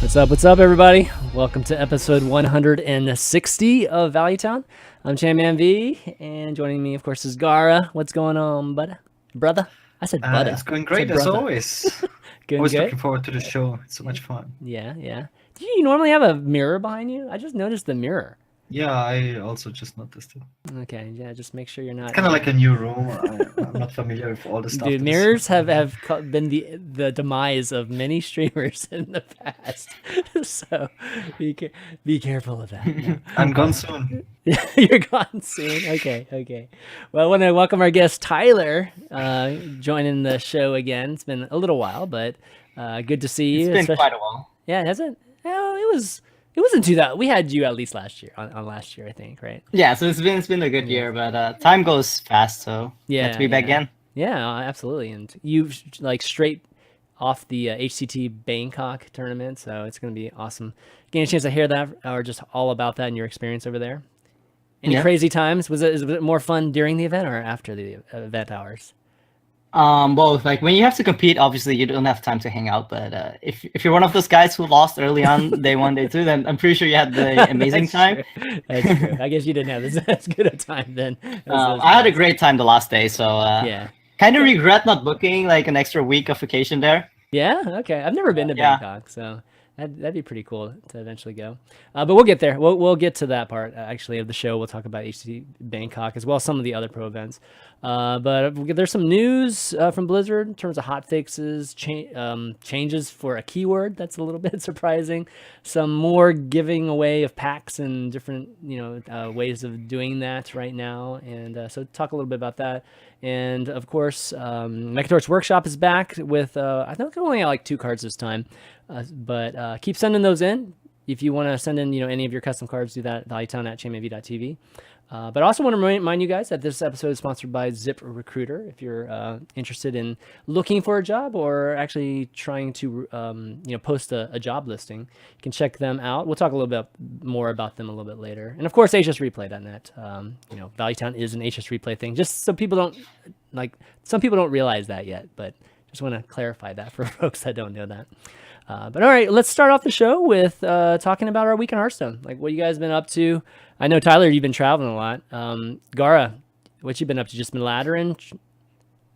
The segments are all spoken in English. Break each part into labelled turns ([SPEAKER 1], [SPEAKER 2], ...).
[SPEAKER 1] What's up, everybody? Welcome to episode 160 of Valuetown. I'm ChanManV, and joining me, of course, is Gaara. What's going on, brother? I said brother.
[SPEAKER 2] It's going great as always. Always
[SPEAKER 1] good?
[SPEAKER 2] looking forward to the show. It's so much fun.
[SPEAKER 1] Yeah. Do you normally have a mirror behind you? I just noticed the mirror.
[SPEAKER 2] Yeah, I also just noticed it.
[SPEAKER 1] Okay, yeah, just make sure you're not...
[SPEAKER 2] It's kind of like a new room. I'm not familiar with all the stuff.
[SPEAKER 1] Dude, mirrors have been the demise of many streamers in the past. So be careful of that. No.
[SPEAKER 2] I'm gone soon.
[SPEAKER 1] You're gone soon. Okay. Well, I want to welcome our guest Tyler, joining the show again. It's been a little while, but good to see you.
[SPEAKER 3] It's been quite a while.
[SPEAKER 1] Yeah, it hasn't? Well, it wasn't too that. We had you at least last year, on last year, I think, right?
[SPEAKER 3] Yeah, so it's been a good year, but time goes fast, so
[SPEAKER 1] yeah,
[SPEAKER 3] to be back again.
[SPEAKER 1] Yeah, absolutely. And you like straight off the HCT Bangkok tournament, so it's going to be awesome. Getting a chance to hear that, or just all about that and your experience over there. Any crazy times? Was it more fun during the event or after the event hours?
[SPEAKER 3] Both. Like when you have to compete, obviously you don't have time to hang out. But if you're one of those guys who lost early on day 1, day 2, then I'm pretty sure you had the amazing time.
[SPEAKER 1] True. That's true. I guess you didn't have as good a time then.
[SPEAKER 3] I had a great time the last day, so
[SPEAKER 1] yeah.
[SPEAKER 3] Kind of regret not booking like an extra week of vacation there.
[SPEAKER 1] Yeah. Okay. I've never been to Bangkok, so. That'd be pretty cool to eventually go, but we'll get there. We'll get to that part actually of the show. We'll talk about HCT Bangkok as well as some of the other pro events. But there's some news from Blizzard in terms of hotfixes, changes for a keyword that's a little bit surprising. Some more giving away of packs and different ways of doing that right now. And so talk a little bit about that. And of course, Mekkatorque's workshop is back with I think we only have like 2 cards this time. But keep sending those in. If you want to send in, any of your custom cards, do that at valuetown at chanmanv.tv. But I also want to remind you guys that this episode is sponsored by ZipRecruiter. If you're interested in looking for a job or actually trying to, post a job listing, you can check them out. We'll talk a little bit more about them a little bit later. And of course, HSReplay.net. Valuetown is an HSReplay thing. Just so people don't some people don't realize that yet, but just want to clarify that for folks that don't know that. But all right, let's start off the show with talking about our week in Hearthstone. Like, what you guys been up to? I know, Tyler, you've been traveling a lot. Gaara, what you been up to? Just been laddering?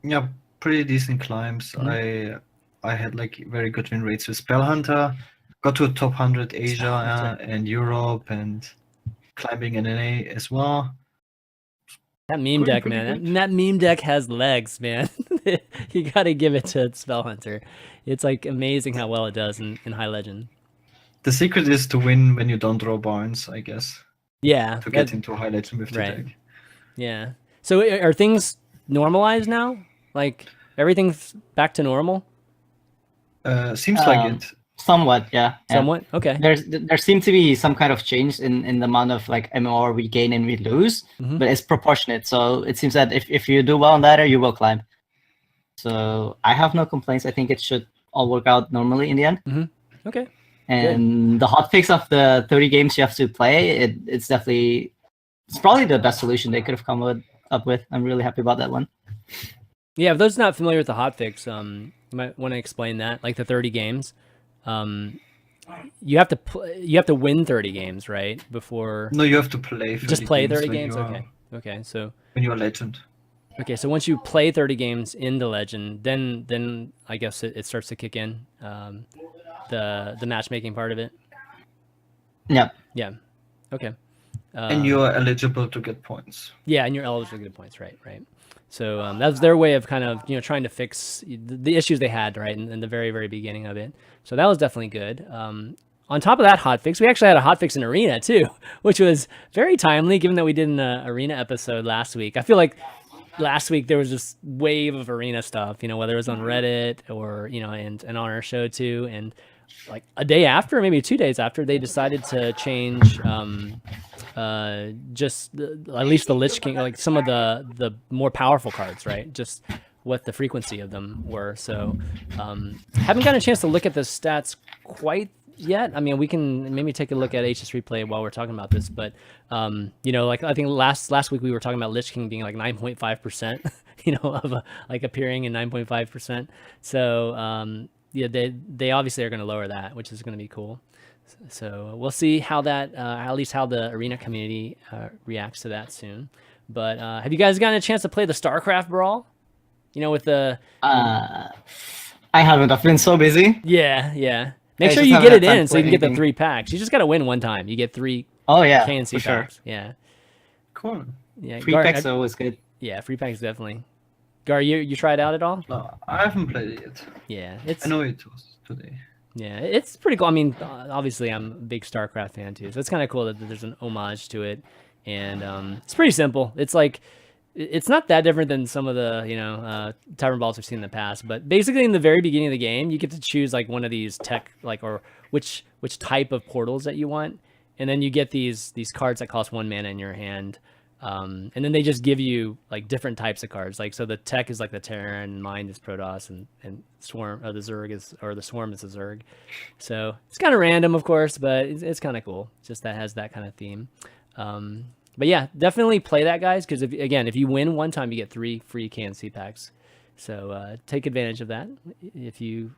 [SPEAKER 2] Yeah, pretty decent climbs. Mm-hmm. I had like very good win rates with Spellhunter. Got to a top 100 Asia and Europe, and climbing NA as well.
[SPEAKER 1] That meme deck, man. That meme deck has legs, man. You got to give it to Spellhunter. It's like amazing how well it does in High Legend.
[SPEAKER 2] The secret is to win when you don't draw barns, I guess.
[SPEAKER 1] Yeah.
[SPEAKER 2] To get into High Legend with the deck.
[SPEAKER 1] Yeah. So are things normalized now? Like everything's back to normal?
[SPEAKER 2] Seems like it.
[SPEAKER 3] Somewhat, yeah.
[SPEAKER 1] Somewhat? Okay.
[SPEAKER 3] There seems to be some kind of change in the amount of like MMR we gain and we lose, but it's proportionate. So it seems that if you do well on ladder, you will climb. So I have no complaints. I think it should all work out normally in the end.
[SPEAKER 1] Mm-hmm. Okay.
[SPEAKER 3] And the hotfix of the 30 games you have to play, it's probably the best solution they could have come up with. I'm really happy about that one.
[SPEAKER 1] Yeah, if those not familiar with the hotfix, you might want to explain that. Like the 30 games, you have to win 30 games, right? Before.
[SPEAKER 2] No, you have to play.
[SPEAKER 1] Just play 30 games. Okay. So
[SPEAKER 2] when you're a legend.
[SPEAKER 1] Okay, so once you play 30 games in the Legend, then I guess it starts to kick in, the matchmaking part of it.
[SPEAKER 3] Yeah.
[SPEAKER 1] Yeah. Okay.
[SPEAKER 2] And you're eligible to get points.
[SPEAKER 1] Yeah, and you're eligible to get points, right? So that's their way of kind of trying to fix the issues they had in the very, very beginning of it. So that was definitely good. On top of that hotfix, we actually had a hotfix in Arena too, which was very timely given that we did an Arena episode last week. I feel like last week there was this wave of Arena stuff, whether it was on Reddit or and on our show too, and like a day after, maybe 2 days after, they decided to change just at least the Lich King, like some of the more powerful cards, right? Just what the frequency of them were. So haven't gotten a chance to look at the stats quite yet. I mean, we can maybe take a look at HS Replay while we're talking about this, but like I think last week we were talking about Lich King being like 9.5%, of like appearing in 9.5%. So yeah, they obviously are going to lower that, which is going to be cool. So we'll see how that, at least how the arena community reacts to that soon. But have you guys gotten a chance to play the Starcraft Brawl? You know, with the
[SPEAKER 3] I haven't. I've been so busy.
[SPEAKER 1] yeah. Make
[SPEAKER 3] I
[SPEAKER 1] sure
[SPEAKER 3] just
[SPEAKER 1] you
[SPEAKER 3] haven't
[SPEAKER 1] get
[SPEAKER 3] had
[SPEAKER 1] it
[SPEAKER 3] time
[SPEAKER 1] in
[SPEAKER 3] to
[SPEAKER 1] so you
[SPEAKER 3] play
[SPEAKER 1] can get the
[SPEAKER 3] anything.
[SPEAKER 1] 3 packs. You just got to win one time. You get 3
[SPEAKER 3] Oh yeah,
[SPEAKER 1] KNC
[SPEAKER 3] for sure.
[SPEAKER 1] packs. Yeah.
[SPEAKER 2] Cool.
[SPEAKER 1] Yeah.
[SPEAKER 3] Free
[SPEAKER 1] Gar,
[SPEAKER 3] packs are always good.
[SPEAKER 1] yeah, free packs definitely. Gar, you tried out at all?
[SPEAKER 2] No, I haven't played it yet.
[SPEAKER 1] Yeah, it's
[SPEAKER 2] I know it was today.
[SPEAKER 1] yeah, it's pretty cool. I mean, obviously I'm a big StarCraft fan too, so it's kind of cool that there's an homage to it, and it's pretty simple. It's like it's not that different than some of the Tavern Balls we've seen in the past, but basically in the very beginning of the game, you get to choose like one of these tech or which type of portals that you want, and then you get these cards that cost 1 mana in your hand. And then they just give you like different types of cards. Like, so the tech is like the Terran, Mind is Protoss, and Swarm, or the Zerg is, or the Swarm is a Zerg. So it's kind of random, of course, but it's kind of cool. It's just that has that kind of theme. But yeah, definitely play that, guys, because if you win one time, you get 3 free KNC packs. So take advantage of that if you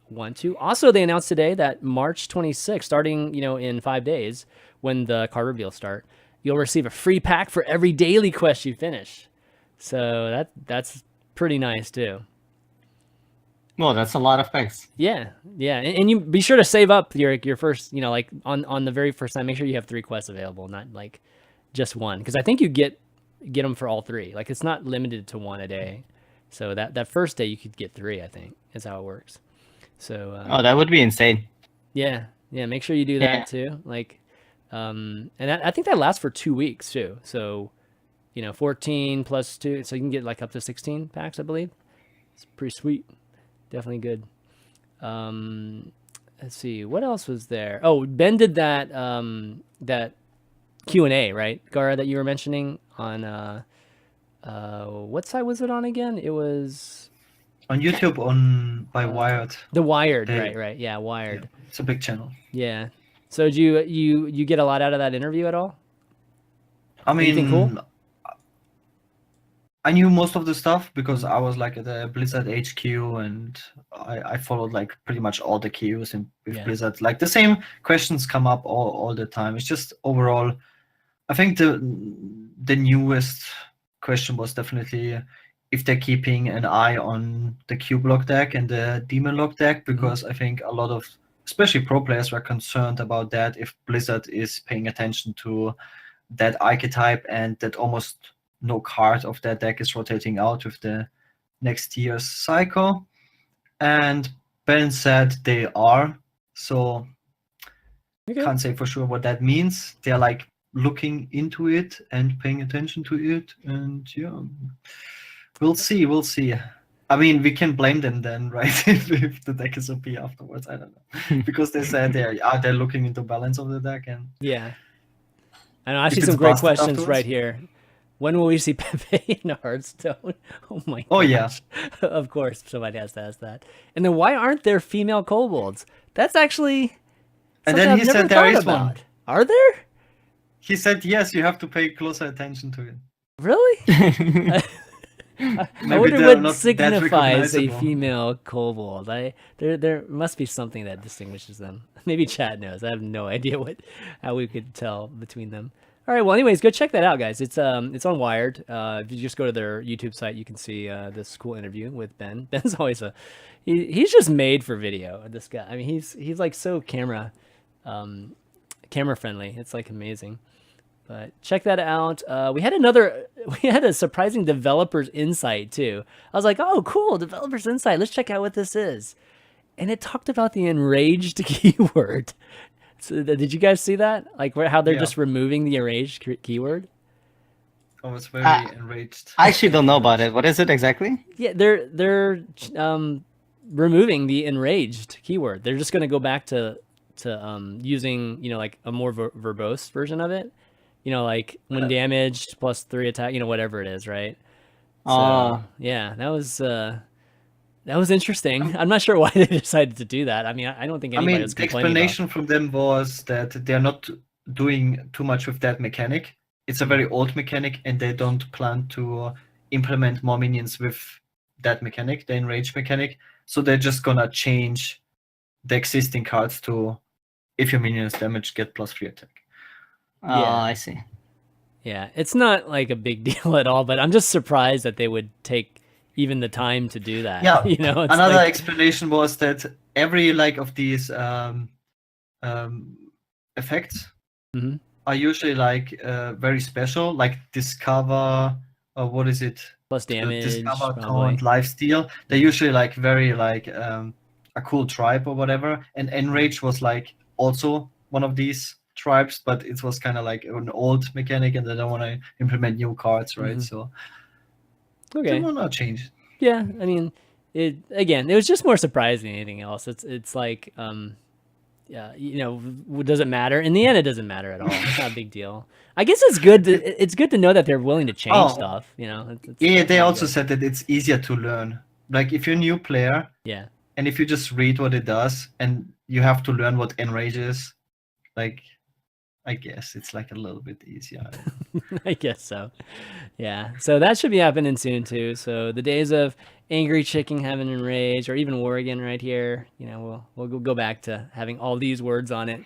[SPEAKER 1] want to. Also, they announced today that March 26th, starting in 5 days, when the card reveals start, you'll receive a free pack for every daily quest you finish. So that's pretty nice too.
[SPEAKER 3] Well, that's a lot of packs.
[SPEAKER 1] Yeah, and you be sure to save up your first, like on the very first time. Make sure you have 3 quests available, not like just 1, because I think you get them for all 3. Like it's not limited to 1 a day. So that first day you could get 3. I think is how it works. So
[SPEAKER 3] Oh, that would be insane.
[SPEAKER 1] yeah. Make sure you do that too. Like. And I think that lasts for 2 weeks too. So, 14 plus 2, so you can get like up to 16 packs, I believe. It's pretty sweet. Definitely good. Let's see, what else was there? Oh, Ben did that that Q&A, right, Gaara, that you were mentioning on what site was it on again? It was
[SPEAKER 2] On YouTube by Wired.
[SPEAKER 1] The Wired, right. Yeah, Wired.
[SPEAKER 2] Yeah, it's a big channel.
[SPEAKER 1] Yeah. So do you get a lot out of that interview at all?
[SPEAKER 2] I mean,
[SPEAKER 1] Anything cool?
[SPEAKER 2] I knew most of the stuff because I was like at the Blizzard HQ, and I followed like pretty much all the queues with Blizzard. Like the same questions come up all the time. It's just overall, I think the newest question was definitely if they're keeping an eye on the Q block deck and the Demon Lock deck, because I think a lot of especially pro players were concerned about that, if Blizzard is paying attention to that archetype and that almost no card of that deck is rotating out with the next year's cycle. And Ben said they are, so can't say for sure what that means. They're like looking into it and paying attention to it, and yeah, we'll see. I mean, we can blame them then, right? if the deck is OP afterwards, I don't know, because they said they're looking into balance of the deck, and
[SPEAKER 1] yeah. I know. I see some great questions right here. When will we see Pepe in Hearthstone? Oh my gosh.
[SPEAKER 2] Oh yeah.
[SPEAKER 1] Of course, somebody has to ask that. And then why aren't there female kobolds? That's actually.
[SPEAKER 2] And then he said there is one.
[SPEAKER 1] Are there?
[SPEAKER 2] He said yes. You have to pay closer attention to it.
[SPEAKER 1] Really? I wonder what signifies a female kobold. There must be something that distinguishes them. Maybe chat knows. I have no idea how we could tell between them. All right. Well, anyways, go check that out, guys. It's on Wired. If you just go to their YouTube site, you can see this cool interview with Ben. Ben's always he's just made for video. This guy. I mean, he's like so camera friendly. It's like amazing. But check that out. We had a surprising developer's insight too. I was like, oh, cool, developer's insight. Let's check out what this is. And it talked about the enraged keyword. So, did you guys see that? Like how they're just removing the enraged keyword?
[SPEAKER 2] Oh, it's very enraged.
[SPEAKER 3] I actually don't know about it. What is it exactly?
[SPEAKER 1] Yeah, they're removing the enraged keyword. They're just going to go back to using like a more verbose version of it. Like when damaged plus 3 attack, whatever it is, right? So, yeah, that was interesting. I'm not sure why they decided to do that. I mean, I don't think anybody was complaining.
[SPEAKER 2] The explanation from them was that they're not doing too much with that mechanic. It's a very old mechanic, and they don't plan to implement more minions with that mechanic, the enrage mechanic. so they're just gonna change the existing cards to if your minions damage, get +3 attack.
[SPEAKER 3] Oh,
[SPEAKER 1] Yeah.
[SPEAKER 3] I see.
[SPEAKER 1] Yeah, it's not like a big deal at all, but I'm just surprised that they would take even the time to do that.
[SPEAKER 2] Yeah,
[SPEAKER 1] you know, it's
[SPEAKER 2] another
[SPEAKER 1] like,
[SPEAKER 2] explanation was that every like of these effects
[SPEAKER 1] Mhm.
[SPEAKER 2] are usually like very special, like discover, or what is it?
[SPEAKER 1] plus damage,
[SPEAKER 2] Discover,
[SPEAKER 1] probably.
[SPEAKER 2] taunt, lifesteal. They're usually like very like a cool tribe or whatever. And Enrage was like also one of these tribes, but it was kind of like an old mechanic, and they don't want to implement new cards, right?
[SPEAKER 1] Mhm.
[SPEAKER 2] So
[SPEAKER 1] Okay.
[SPEAKER 2] they will not change it.
[SPEAKER 1] Yeah, I mean, it was just more surprising than anything else. It's like, yeah, you know, does it matter? In the end, it doesn't matter at all. It's not a big deal. I guess it's good to know that they're willing to change
[SPEAKER 2] Oh.
[SPEAKER 1] stuff. You know,
[SPEAKER 2] Yeah, they
[SPEAKER 1] not
[SPEAKER 2] also
[SPEAKER 1] good.
[SPEAKER 2] said that it's easier to learn. Like if you're a new player,
[SPEAKER 1] Yeah.
[SPEAKER 2] and if you just read what it does, and you have to learn what Enrage is, like, I guess it's like a little bit easier.
[SPEAKER 1] I guess so. Yeah. So that should be happening soon too. So the days of angry chicken having Enrage or even War Again right here, you know, we'll go back to having all these words on it.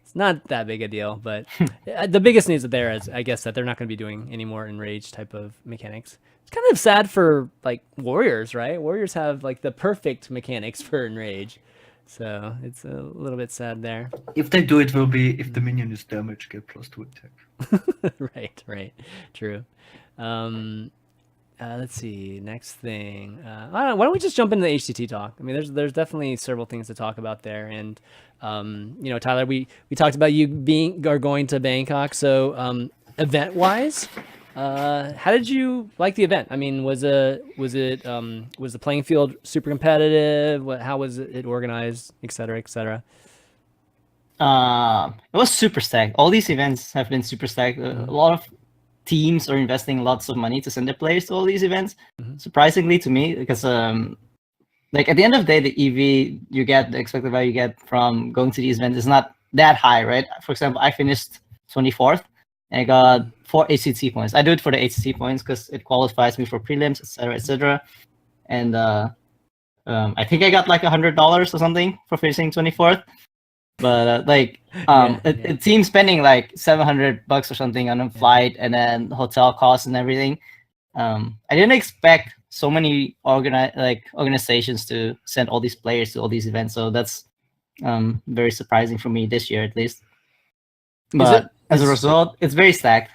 [SPEAKER 1] It's not that big a deal, but the biggest news there is, I guess, that they're not going to be doing any more Enrage type of mechanics. It's kind of sad for like Warriors, right? Warriors have like the perfect mechanics for Enrage. So it's a little bit sad there.
[SPEAKER 2] If they do, it will be if the minion is damaged, get +2 attack.
[SPEAKER 1] right. True. Let's see. Next thing. I don't know, why don't we just jump into the HCT talk? I mean, there's definitely several things to talk about there, and you know, Tyler, we talked about you going to Bangkok. So event wise, how did you like the event? I mean, was the playing field super competitive? How was it organized, et cetera, et cetera?
[SPEAKER 3] It was super stacked. All these events have been super stacked. A lot of teams are investing lots of money to send their players to all these events. Surprisingly to me, because like at the end of the day, the EV you get, the expected value you get from going to these events is not that high, right? For example, I finished 24th and I got 4 HCT points. I do it for the HCT points because it qualifies me for prelims, etc., etc. And I think I got like $100 or something for finishing 24th. But it seems spending like $700 or something on a flight and then hotel costs and everything. I didn't expect so many organizations to send all these players to all these events, so that's very surprising for me this year at least. But as a result, it's very stacked.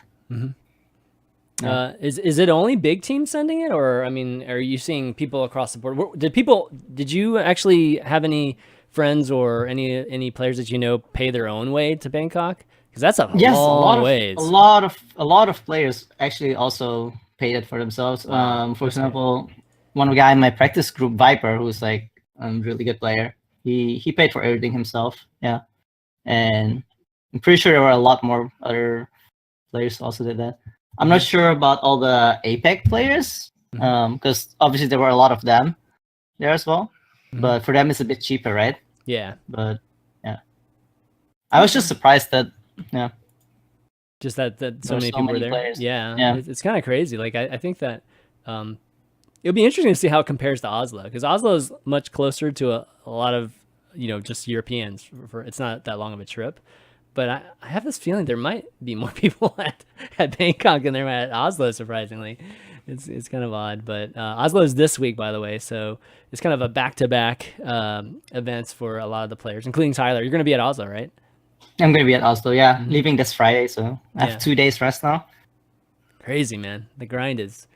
[SPEAKER 1] Is it only big teams sending it, or I mean, are you seeing people across the board? Did you actually have any friends or any players that you know pay their own way to Bangkok? Because that's a long ways.
[SPEAKER 3] A lot of players actually also paid it for themselves. For example, one guy in my practice group, Viper, who's like a really good player, he paid for everything himself. Yeah, and I'm pretty sure there were a lot more other players who also did that. I'm not sure about all the APEC players, because obviously there were a lot of them there as well. But for them, it's a bit cheaper, right?
[SPEAKER 1] Yeah.
[SPEAKER 3] But yeah, I was just surprised that
[SPEAKER 1] just that so many people were there.
[SPEAKER 3] Players.
[SPEAKER 1] Yeah. It's kind of crazy. Like I think that it'll be interesting to see how it compares to Oslo, because Oslo is much closer to a lot of, you know, just Europeans. It's not that long of a trip. But I have this feeling there might be more people at Bangkok than there might at Oslo, surprisingly. It's kind of odd, but Oslo is this week, by the way, so it's kind of a back-to-back events for a lot of the players, including Tyler. You're going to be at Oslo, right?
[SPEAKER 3] I'm going to be at Oslo, yeah. Leaving this Friday, so I have 2 days rest now.
[SPEAKER 1] Crazy, man. The grind is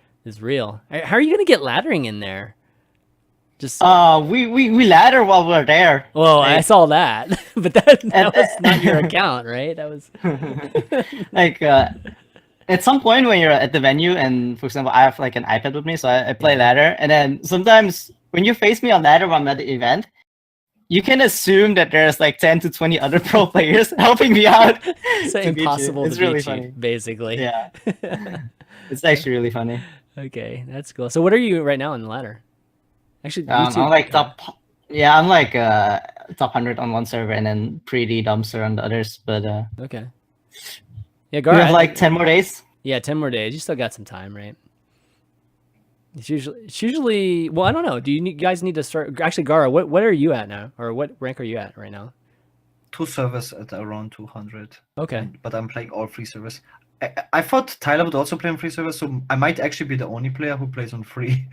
[SPEAKER 1] real. How are you going to get laddering in there? Just
[SPEAKER 3] we ladder while we're there.
[SPEAKER 1] Well, I saw that, but that was not your account, right? That was
[SPEAKER 3] like at some point when you're at the venue, and for example, I have like an iPad with me, so I play ladder, and then sometimes when you face me on ladder while I'm at the event, you can assume that there's like 10 to 20 other pro players helping me out.
[SPEAKER 1] It's impossible to beat you, basically.
[SPEAKER 3] Yeah, it's actually really funny.
[SPEAKER 1] Okay, that's cool. So what are you right now on the ladder? Actually,
[SPEAKER 3] I'm like top 100 on one server and then pretty dumpster on the others. But
[SPEAKER 1] okay, yeah,
[SPEAKER 3] Gaara, we have like 10 more days.
[SPEAKER 1] Yeah, 10 more days. You still got some time, right? It's usually well, I don't know. Do you guys need to start? Actually, Gaara, what are you at now, or what rank are you at right now?
[SPEAKER 2] 2 servers at around 200.
[SPEAKER 1] Okay.
[SPEAKER 2] But I'm playing all free servers. I thought Tyler would also play on free servers, so I might actually be the only player who plays on free.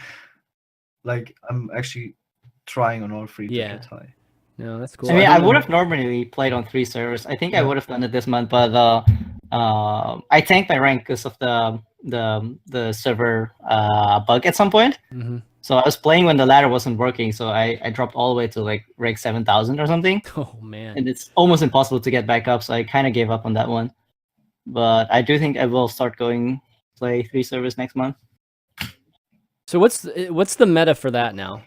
[SPEAKER 2] Like, I'm actually trying on all free to get high.
[SPEAKER 1] No, that's cool.
[SPEAKER 3] I mean, I would have normally played on 3 servers. I think I would have done it this month, but I tanked my rank because of the server bug at some point.
[SPEAKER 1] Mm-hmm.
[SPEAKER 3] So I was playing when the ladder wasn't working, so I dropped all the way to like rank 7,000 or something.
[SPEAKER 1] Oh man!
[SPEAKER 3] And it's almost impossible to get back up, so I kind of gave up on that one. But I do think I will start going play 3 servers next month.
[SPEAKER 1] So what's the meta for that now?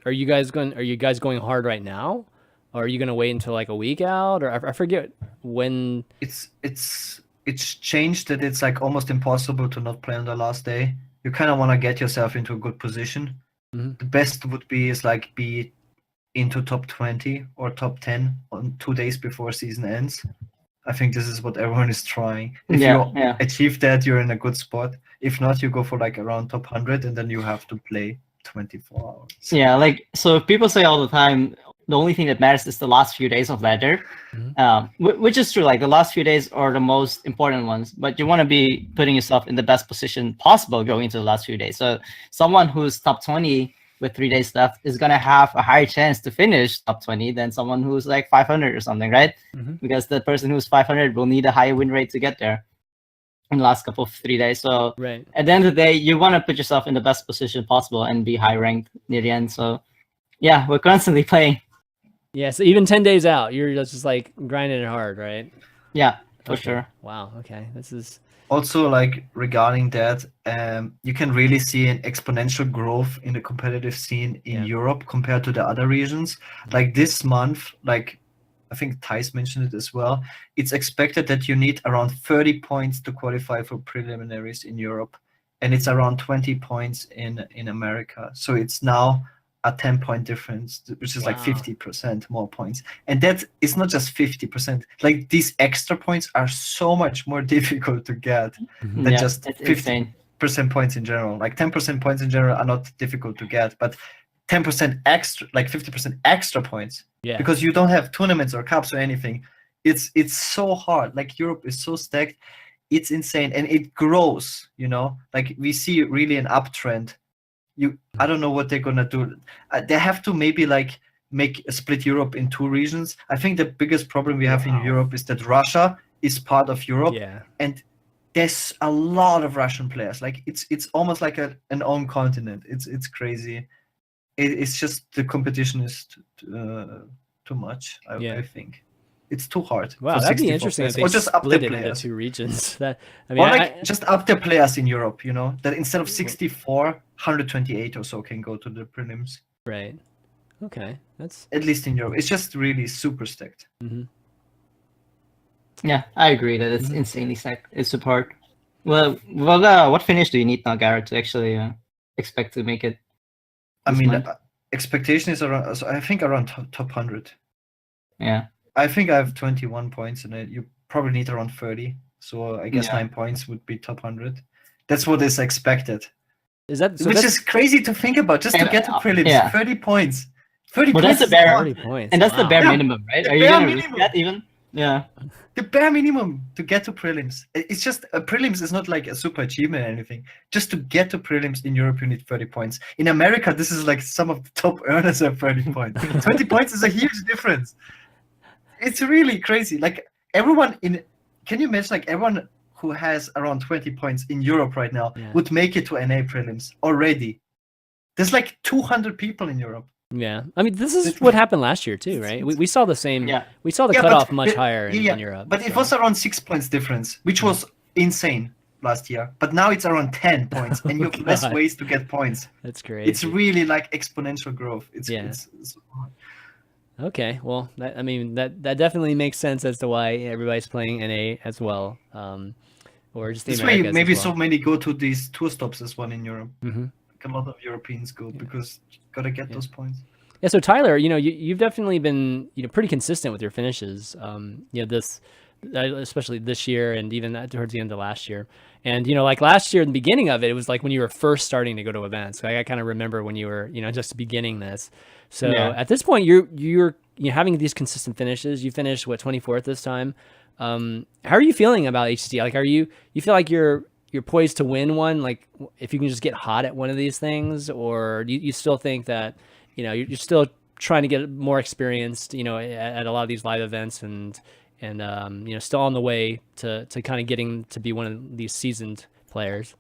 [SPEAKER 1] Are you guys going hard right now, or are you going to wait until like a week out, or I forget when?
[SPEAKER 2] It's changed that it's like almost impossible to not play on the last day. You kind of want to get yourself into a good position.
[SPEAKER 1] Mm-hmm.
[SPEAKER 2] The best would be be into top 20 or top 10 on 2 days before season ends. I think this is what everyone is trying. If you achieve that, you're in a good spot. If not, you go for like around top 100, and then you have to play 24 hours.
[SPEAKER 3] Yeah, like, so people say all the time, the only thing that matters is the last few days of ladder, which is true. Like, the last few days are the most important ones, but you want to be putting yourself in the best position possible going into the last few days. So someone who's top 20 with 3 days left is going to have a higher chance to finish top 20 than someone who's like 500 or something, right?
[SPEAKER 1] Mm-hmm.
[SPEAKER 3] Because the person who's 500 will need a higher win rate to get there in the last couple of 3 days. So at the end of the day, you want to put yourself in the best position possible and be high ranked near the end. So yeah, we're constantly playing.
[SPEAKER 1] Yeah, so even 10 days out, you're just like grinding it hard, right?
[SPEAKER 3] Yeah, for sure.
[SPEAKER 1] Wow, okay. This is
[SPEAKER 2] also, like, regarding that, you can really see an exponential growth in the competitive scene in Europe compared to the other regions. Like this month, like I think Thijs mentioned it as well, it's expected that you need around 30 points to qualify for preliminaries in Europe, and it's around 20 points in America. So it's now a 10-point difference, which is like 50% more points. And that is not just 50%. Like, these extra points are so much more difficult to get than just 50% points in general. Like 10% points in general are not difficult to get, but 10% extra, like 50% extra points, because you don't have tournaments or cups or anything. It's so hard. Like, Europe is so stacked. It's insane, and it grows, you know? Like, we see really an uptrend. I don't know what they're gonna do. They have to maybe like split Europe in 2 regions. I think the biggest problem we have in Europe is that Russia is part of Europe, and there's a lot of Russian players. Like, it's almost like an own continent. It's crazy. It's just the competition is too much. I think it's too hard.
[SPEAKER 1] Wow, that'd be interesting if they
[SPEAKER 2] just up
[SPEAKER 1] split
[SPEAKER 2] the
[SPEAKER 1] it into
[SPEAKER 2] players.
[SPEAKER 1] 2 regions. That I mean,
[SPEAKER 2] or like just up the players in Europe, you know, that instead of 64, 128 or so can go to the prelims.
[SPEAKER 1] Right. Okay, that's
[SPEAKER 2] at least in Europe. It's just really super stacked.
[SPEAKER 1] Mm-hmm.
[SPEAKER 3] Yeah, I agree that it's insanely stacked. It's super hard. Well, what finish do you need now, Gaara, to actually expect to make it?
[SPEAKER 2] I mean, expectation is around. So I think around top 100.
[SPEAKER 3] Yeah.
[SPEAKER 2] I think I have 21 points, and you probably need around 30. So I guess 9 points would be top 100. That's what is expected.
[SPEAKER 1] Is that
[SPEAKER 2] which is crazy to think about? Just to get to prelims, 30 points. 30
[SPEAKER 3] well,
[SPEAKER 2] points.
[SPEAKER 3] That's the bare
[SPEAKER 1] 30 points.
[SPEAKER 3] And that's the bare minimum, right? Are you gonna reach that even? Yeah.
[SPEAKER 2] The bare minimum to get to prelims. It's just prelims is not like a super achievement or anything. Just to get to prelims in Europe, you need 30 points. In America, this is like some of the top earners have 30 points. 20 points is a huge difference. It's really crazy. Like, everyone can you imagine, like, everyone who has around 20 points in Europe right now would make it to NA prelims already. There's like 200 people in Europe.
[SPEAKER 1] Yeah, I mean, this is what happened last year too, right? We saw the same. Yeah. We saw the cutoff much higher in Europe.
[SPEAKER 2] But it was around 6 points difference, which was insane last year. But now it's around 10 points, and you have less ways to get points.
[SPEAKER 1] That's great.
[SPEAKER 2] It's really like exponential growth. It's
[SPEAKER 1] okay, well, that definitely makes sense as to why everybody's playing NA as well, or just the
[SPEAKER 2] Americas. This way, maybe so many go to these tour stops as one in Europe.
[SPEAKER 1] Mm-hmm.
[SPEAKER 2] A lot of Europeans go because you gotta get those points.
[SPEAKER 1] Yeah, so Tyler, you've definitely been pretty consistent with your finishes. especially this year and even towards the end of last year. And, like last year, in the beginning of it, it was like when you were first starting to go to events. Like I kind of remember when you were, just beginning this. So at this point, you're having these consistent finishes. You finished 24th this time. How are you feeling about HCT? Like, you feel like you're poised to win one? Like, if you can just get hot at one of these things, or do you still think that, you're still trying to get more experienced, at a lot of these live events and still on the way to kind of getting to be one of these seasoned players?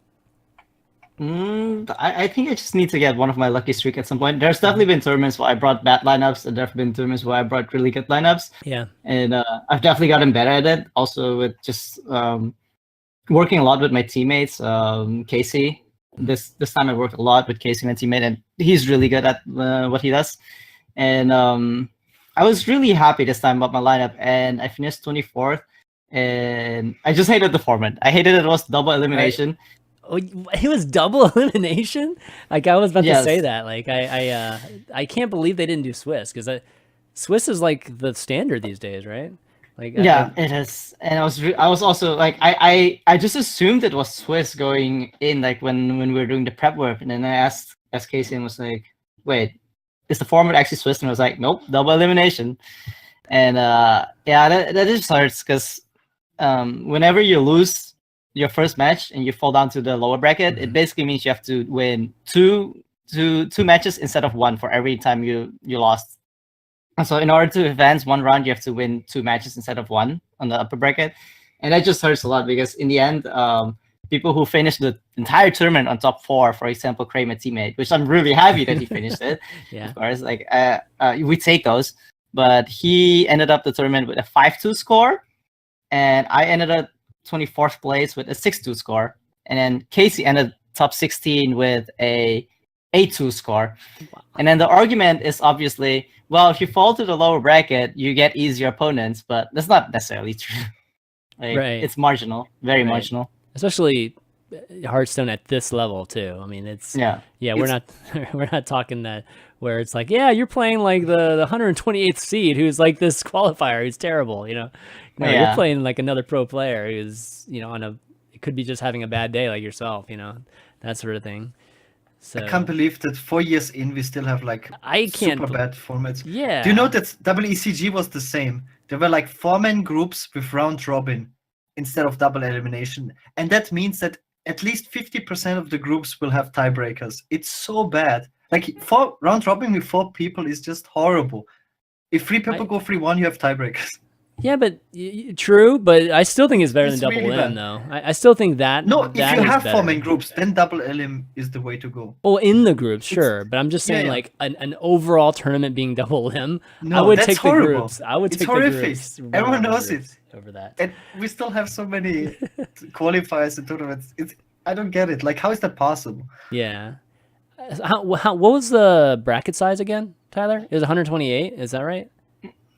[SPEAKER 3] I think I just need to get one of my lucky streak at some point. There's definitely been tournaments where I brought bad lineups, and there have been tournaments where I brought really good lineups.
[SPEAKER 1] Yeah.
[SPEAKER 3] And I've definitely gotten better at it. Also with just working a lot with my teammates, Casey. This time I worked a lot with Casey, my teammate, and he's really good at what he does. And I was really happy this time about my lineup, and I finished 24th. And I just hated the format. I hated it was double elimination.
[SPEAKER 1] Oh, it was double elimination? Like I was about to say that. Like I can't believe they didn't do Swiss, because Swiss is like the standard these days, right? Like
[SPEAKER 3] it is. And I was also like I just assumed it was Swiss going in, like when we were doing the prep work, and then I asked Casey and was like, wait, is the format actually Swiss? And I was like, nope, double elimination. And that just hurts, because whenever you lose your first match and you fall down to the lower bracket, it basically means you have to win two matches instead of one for every time you lost. And so in order to advance one round, you have to win 2 matches instead of 1 on the upper bracket. And that just hurts a lot, because in the end, people who finished the entire tournament on top 4, for example, Craig, my teammate, which I'm really happy that he finished it.
[SPEAKER 1] Yeah.
[SPEAKER 3] Of course, like we take those. But he ended up the tournament with a 5-2 score, and I ended up 24th place with a 6-2 score. And then Casey ended top 16 with a 8-2 score. Wow. And then the argument is obviously, well, if you fall to the lower bracket, you get easier opponents, but that's not necessarily true. Like,
[SPEAKER 1] right.
[SPEAKER 3] It's marginal, very marginal.
[SPEAKER 1] Especially Hearthstone at this level too. I mean, we're not talking that where it's like, yeah, you're playing like the 128th seed who's like this qualifier who's terrible, No, you're playing like another pro player who's, it could be just having a bad day like yourself, that sort of thing. So
[SPEAKER 2] I can't believe that 4 years in we still have like super bad formats.
[SPEAKER 1] Yeah.
[SPEAKER 2] Do you know that WECG was the same? There were like 4-man groups with round robin instead of double elimination, and that means that at least 50% of the groups will have tiebreakers. It's so bad. Like round robin with 4 people is just horrible. If 3 people go 3-1, you have tiebreakers.
[SPEAKER 1] Yeah, but true. But I still think it's better than double
[SPEAKER 2] really
[SPEAKER 1] elim, though. I still think that.
[SPEAKER 2] No, if
[SPEAKER 1] that
[SPEAKER 2] you have
[SPEAKER 1] better.
[SPEAKER 2] 4-man groups, then double elim is the way to go.
[SPEAKER 1] Well, in the groups, sure. But I'm just saying, like an overall tournament being double elim.
[SPEAKER 2] No,
[SPEAKER 1] I would
[SPEAKER 2] that's
[SPEAKER 1] take
[SPEAKER 2] horrible.
[SPEAKER 1] the groups. I would
[SPEAKER 2] it's
[SPEAKER 1] take
[SPEAKER 2] horrific.
[SPEAKER 1] the groups.
[SPEAKER 2] Everyone knows it
[SPEAKER 1] over that.
[SPEAKER 2] And we still have so many qualifiers and tournaments. I don't get it. Like, how is that possible?
[SPEAKER 1] Yeah. What was the bracket size again, Tyler? It was 128. Is that right?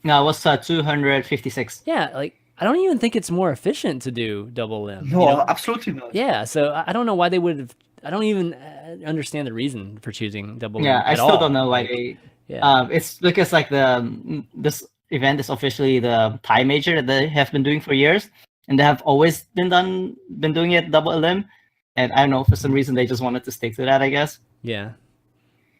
[SPEAKER 3] No, it was 256.
[SPEAKER 1] Yeah, like I don't even think it's more efficient to do double limb.
[SPEAKER 2] No, absolutely not.
[SPEAKER 1] Yeah, so I don't know why they would have. I don't even understand the reason for choosing double limb.
[SPEAKER 3] Yeah, I still don't know why
[SPEAKER 1] like,
[SPEAKER 3] they.
[SPEAKER 1] Yeah.
[SPEAKER 3] It's because like this event is officially the Thai major that they have been doing for years, and they have always been doing it double limb, and I don't know, for some reason they just wanted to stick to that, I guess.
[SPEAKER 1] Yeah.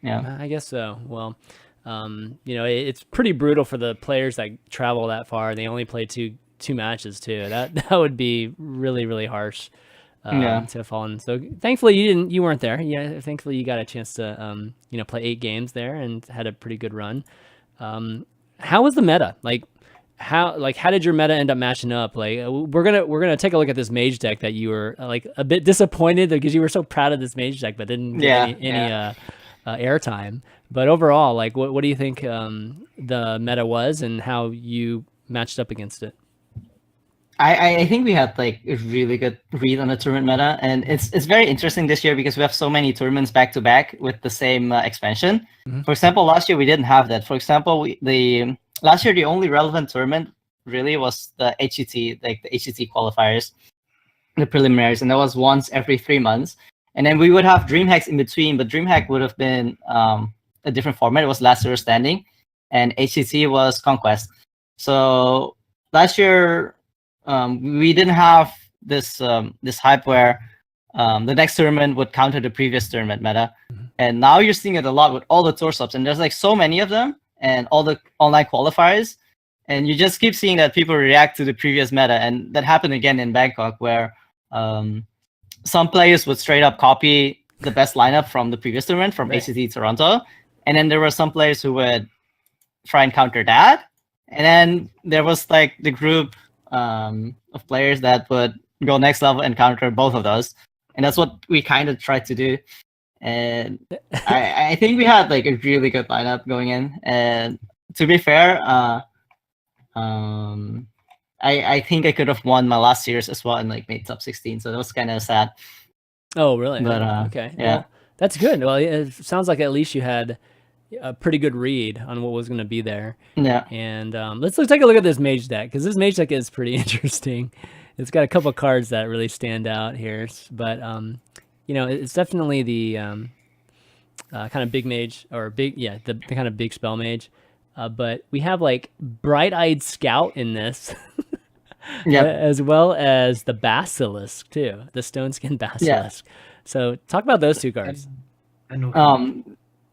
[SPEAKER 3] Yeah.
[SPEAKER 1] I guess so. Well. It's pretty brutal for the players that travel that far. They only play two matches too. That would be really, really harsh to fall in. So thankfully you weren't there. Yeah, thankfully you got a chance to play 8 games there and had a pretty good run. How was the meta? How did your meta end up matching up? Like we're gonna take a look at this mage deck that you were like a bit disappointed because you were so proud of this mage deck but didn't get any airtime. But overall, like, what do you think the meta was and how you matched up against it?
[SPEAKER 3] I think we had like a really good read on the tournament meta, and it's very interesting this year because we have so many tournaments back to back with the same expansion. Mm-hmm. For example, last year we didn't have that. For example, last year the only relevant tournament really was the HCT, like the HCT qualifiers, the preliminaries, and that was once every 3 months. And then we would have DreamHacks in between, but DreamHack would have been a different format. It was Last Hero Standing, and HCT was Conquest. So last year, we didn't have this this hype where the next tournament would counter the previous tournament meta, and now you're seeing it a lot with all the tour subs, and there's like so many of them, and all the online qualifiers, and you just keep seeing that people react to the previous meta, and that happened again in Bangkok where some players would straight up copy the best lineup from the previous tournament from HCT Toronto, and then there were some players who would try and counter that, and then there was like the group of players that would go next level and counter both of those, and that's what we kind of tried to do. And I think we had like a really good lineup going in, and to be fair, I think I could have won my last series as well and like made top 16, so that was kind of sad.
[SPEAKER 1] Oh, really?
[SPEAKER 3] But
[SPEAKER 1] okay,
[SPEAKER 3] yeah,
[SPEAKER 1] well, that's good. Well, it sounds like at least you had a pretty good read on what was going to be there.
[SPEAKER 3] Yeah.
[SPEAKER 1] And let's take a look at this Mage deck, because this Mage deck is pretty interesting. It's got a couple cards that really stand out here, but you know, it's definitely the kind of big mage, or big, yeah, the kind of big spell mage. But we have like Bright-Eyed Scout in this, as well as the Basilisk too, the Stone Skin Basilisk. Yeah. So talk about those two cards.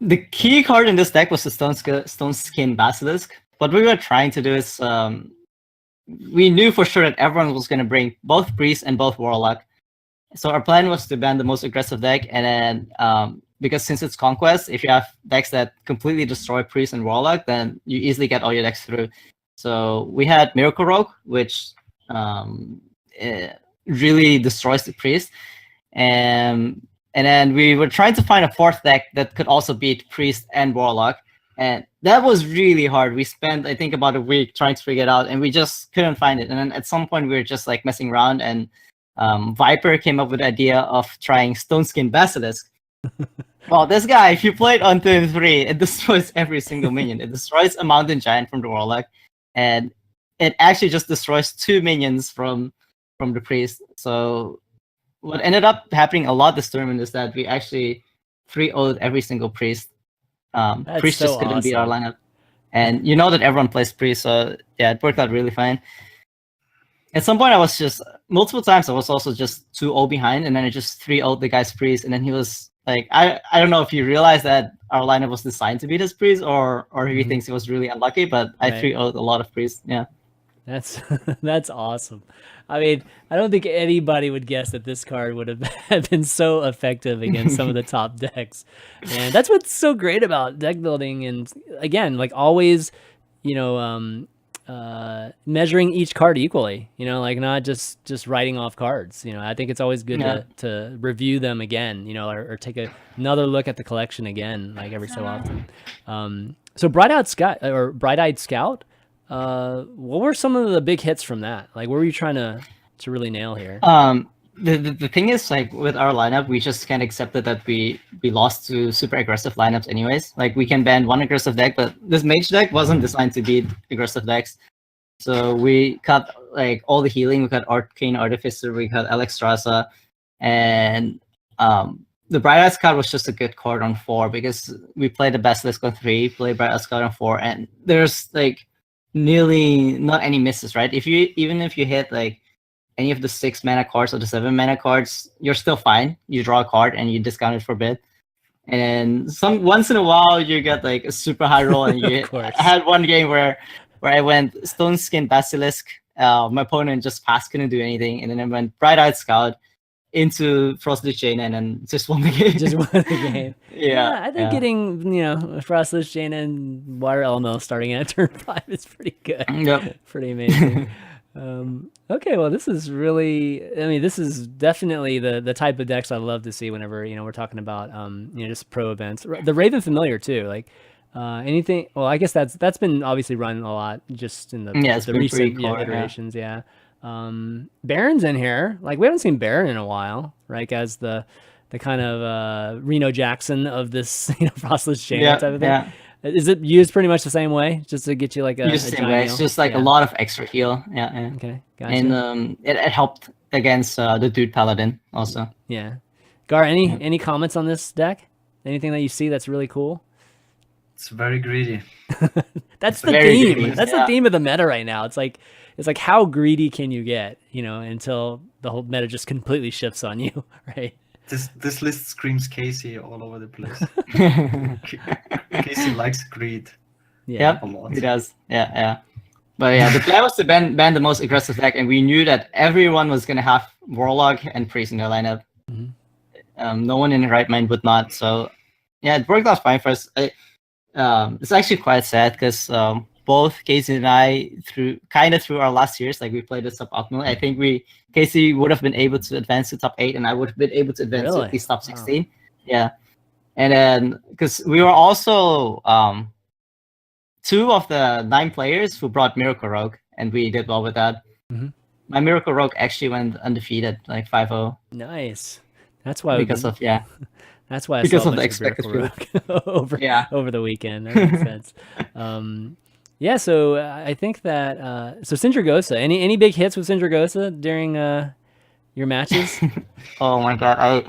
[SPEAKER 3] The key card in this deck was the Stone Skin Basilisk. What we were trying to do is, we knew for sure that everyone was going to bring both Priest and both Warlock. So our plan was to ban the most aggressive deck, and then because since it's Conquest, if you have decks that completely destroy Priest and Warlock, then you easily get all your decks through. So we had Miracle Rogue, which really destroys the Priest, and then we were trying to find a fourth deck that could also beat Priest and Warlock, and that was really hard. We spent, I think, about a week trying to figure it out, and we just couldn't find it. And then at some point, we were just like messing around, and Viper came up with the idea of trying Stone Skin Basilisk. Well, this guy, if you play it on turn 3, it destroys every single minion. It destroys a Mountain Giant from the Warlock, and it actually just destroys 2 minions from the Priest. So what ended up happening a lot this tournament is that we actually 3-0'd every single Priest. Priest just couldn't beat our lineup. And you know that everyone plays Priest, so yeah, it worked out really fine. At some point, I was just, multiple times, I was also just 2-0 behind, and then I just 3-0'd the guy's Priest, and then he was like, I don't know if he realized that our lineup was designed to beat his Priest, or if he thinks he was really unlucky, but I 3-0'd a lot of Priests, yeah.
[SPEAKER 1] That's awesome. I mean, I don't think anybody would guess that this card would have been so effective against some of the top decks. And that's what's so great about deck building. And again, like always, you know, measuring each card equally, you know, like not just writing off cards. You know, I think it's always good to review them again, you know, or take another look at the collection again, like every so often. So Bright-Eyed Scout, what were some of the big hits from that? Like, what were you trying to really nail here?
[SPEAKER 3] The thing is, like, with our lineup, we just can't accept that we lost to super aggressive lineups anyways. Like, we can ban one aggressive deck, but this Mage deck wasn't designed to beat aggressive decks. So we cut, like, all the healing. We cut Arcane Artificer, we cut Alexstrasza, and the Bright-Eyed Scout was just a good card on 4 because we played the Basilisk on 3, played Bright-Eyed Scout on 4, and there's, like, nearly not any misses, right? Even if you hit like any of the 6 mana cards or the 7 mana cards, you're still fine. You draw a card and you discount it for bid. And once in a while you get like a super high roll, and you I had one game where I went Stone Skin Basilisk. My opponent just passed, couldn't do anything, and then I went Bright-Eyed Scout into Frostless Chain and then just won the game. Yeah,
[SPEAKER 1] I think getting, you know, Frostless Chain and Water Elemental starting at turn 5 is pretty good.
[SPEAKER 3] Yep.
[SPEAKER 1] Pretty amazing. Okay, well, this is really, I mean, this is definitely the type of decks I love to see whenever, you know, we're talking about, you know, just pro events. The Raven Familiar too, like anything, well, I guess that's been obviously run a lot just in the recent iterations. Yeah. Baron's in here. Like, we haven't seen Baron in a while, right? As the kind of Reno Jackson of this, you know, Frostless Chain type of thing. Yeah. Is it used pretty much the same way, just to get you like a
[SPEAKER 3] same way? It's just like a lot of extra heal. Yeah.
[SPEAKER 1] Okay, gotcha.
[SPEAKER 3] And it helped against the Dude Paladin also.
[SPEAKER 1] Yeah. Gar, any comments on this deck? Anything that you see that's really cool?
[SPEAKER 2] It's very greedy.
[SPEAKER 1] That's the theme. That's the theme of the meta right now. It's like it's like how greedy can you get, until the whole meta just completely shifts on you, right?
[SPEAKER 2] This list screams Casey all over the place. Casey likes greed.
[SPEAKER 3] Yeah,
[SPEAKER 2] a lot.
[SPEAKER 3] he does. Yeah. But yeah, the plan was to ban the most aggressive deck, and we knew that everyone was gonna have Warlock and Priest in their lineup. No one in their right mind would not. So yeah, it worked out fine for us. It's actually quite sad because both Casey and I through our last years, like we played it suboptimally. I think Casey would have been able to advance to top 8, and I would have been able to advance to at least top 16. Wow. Yeah, and then because we were also 2 of the 9 players who brought Miracle Rogue, and we did well with that. My Miracle Rogue actually went undefeated, like 5-0.
[SPEAKER 1] Nice. That's why
[SPEAKER 3] because of
[SPEAKER 1] That's why I
[SPEAKER 3] because
[SPEAKER 1] saw
[SPEAKER 3] of
[SPEAKER 1] a
[SPEAKER 3] the
[SPEAKER 1] bunch of
[SPEAKER 3] expected
[SPEAKER 1] Miracle Rogue over the weekend. That makes sense. Yeah, so I think that so Sindragosa. Any big hits with Sindragosa during your matches?
[SPEAKER 3] Oh my god,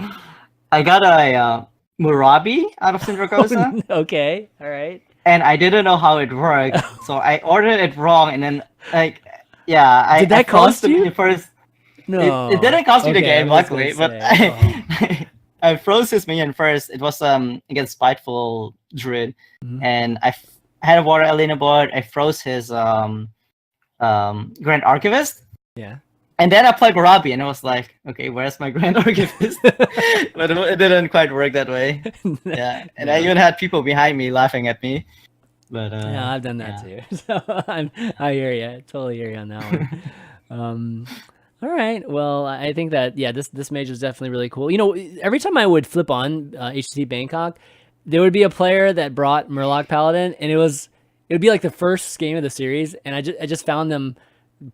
[SPEAKER 3] I got a Murabi out of Sindragosa.
[SPEAKER 1] Okay, all right.
[SPEAKER 3] And I didn't know how it worked, so I ordered it wrong, and then did
[SPEAKER 1] that cost you?
[SPEAKER 3] First,
[SPEAKER 1] no,
[SPEAKER 3] it didn't cost me the game, luckily, but I froze his minion first. It was against Spiteful Druid, and I had a Water Elena board. I froze his Grand Archivist.
[SPEAKER 1] Yeah.
[SPEAKER 3] And then I played Murabi, and I was like, okay, where's my Grand Archivist? But it didn't quite work that way. Yeah, and I even had people behind me laughing at me. But
[SPEAKER 1] yeah, I've done that too. So I hear you. Totally hear you on that one. All right. Well, I think that this mage is definitely really cool. Every time I would flip on HCT Bangkok, there would be a player that brought Murloc Paladin, and it would be like the first game of the series, and I just found them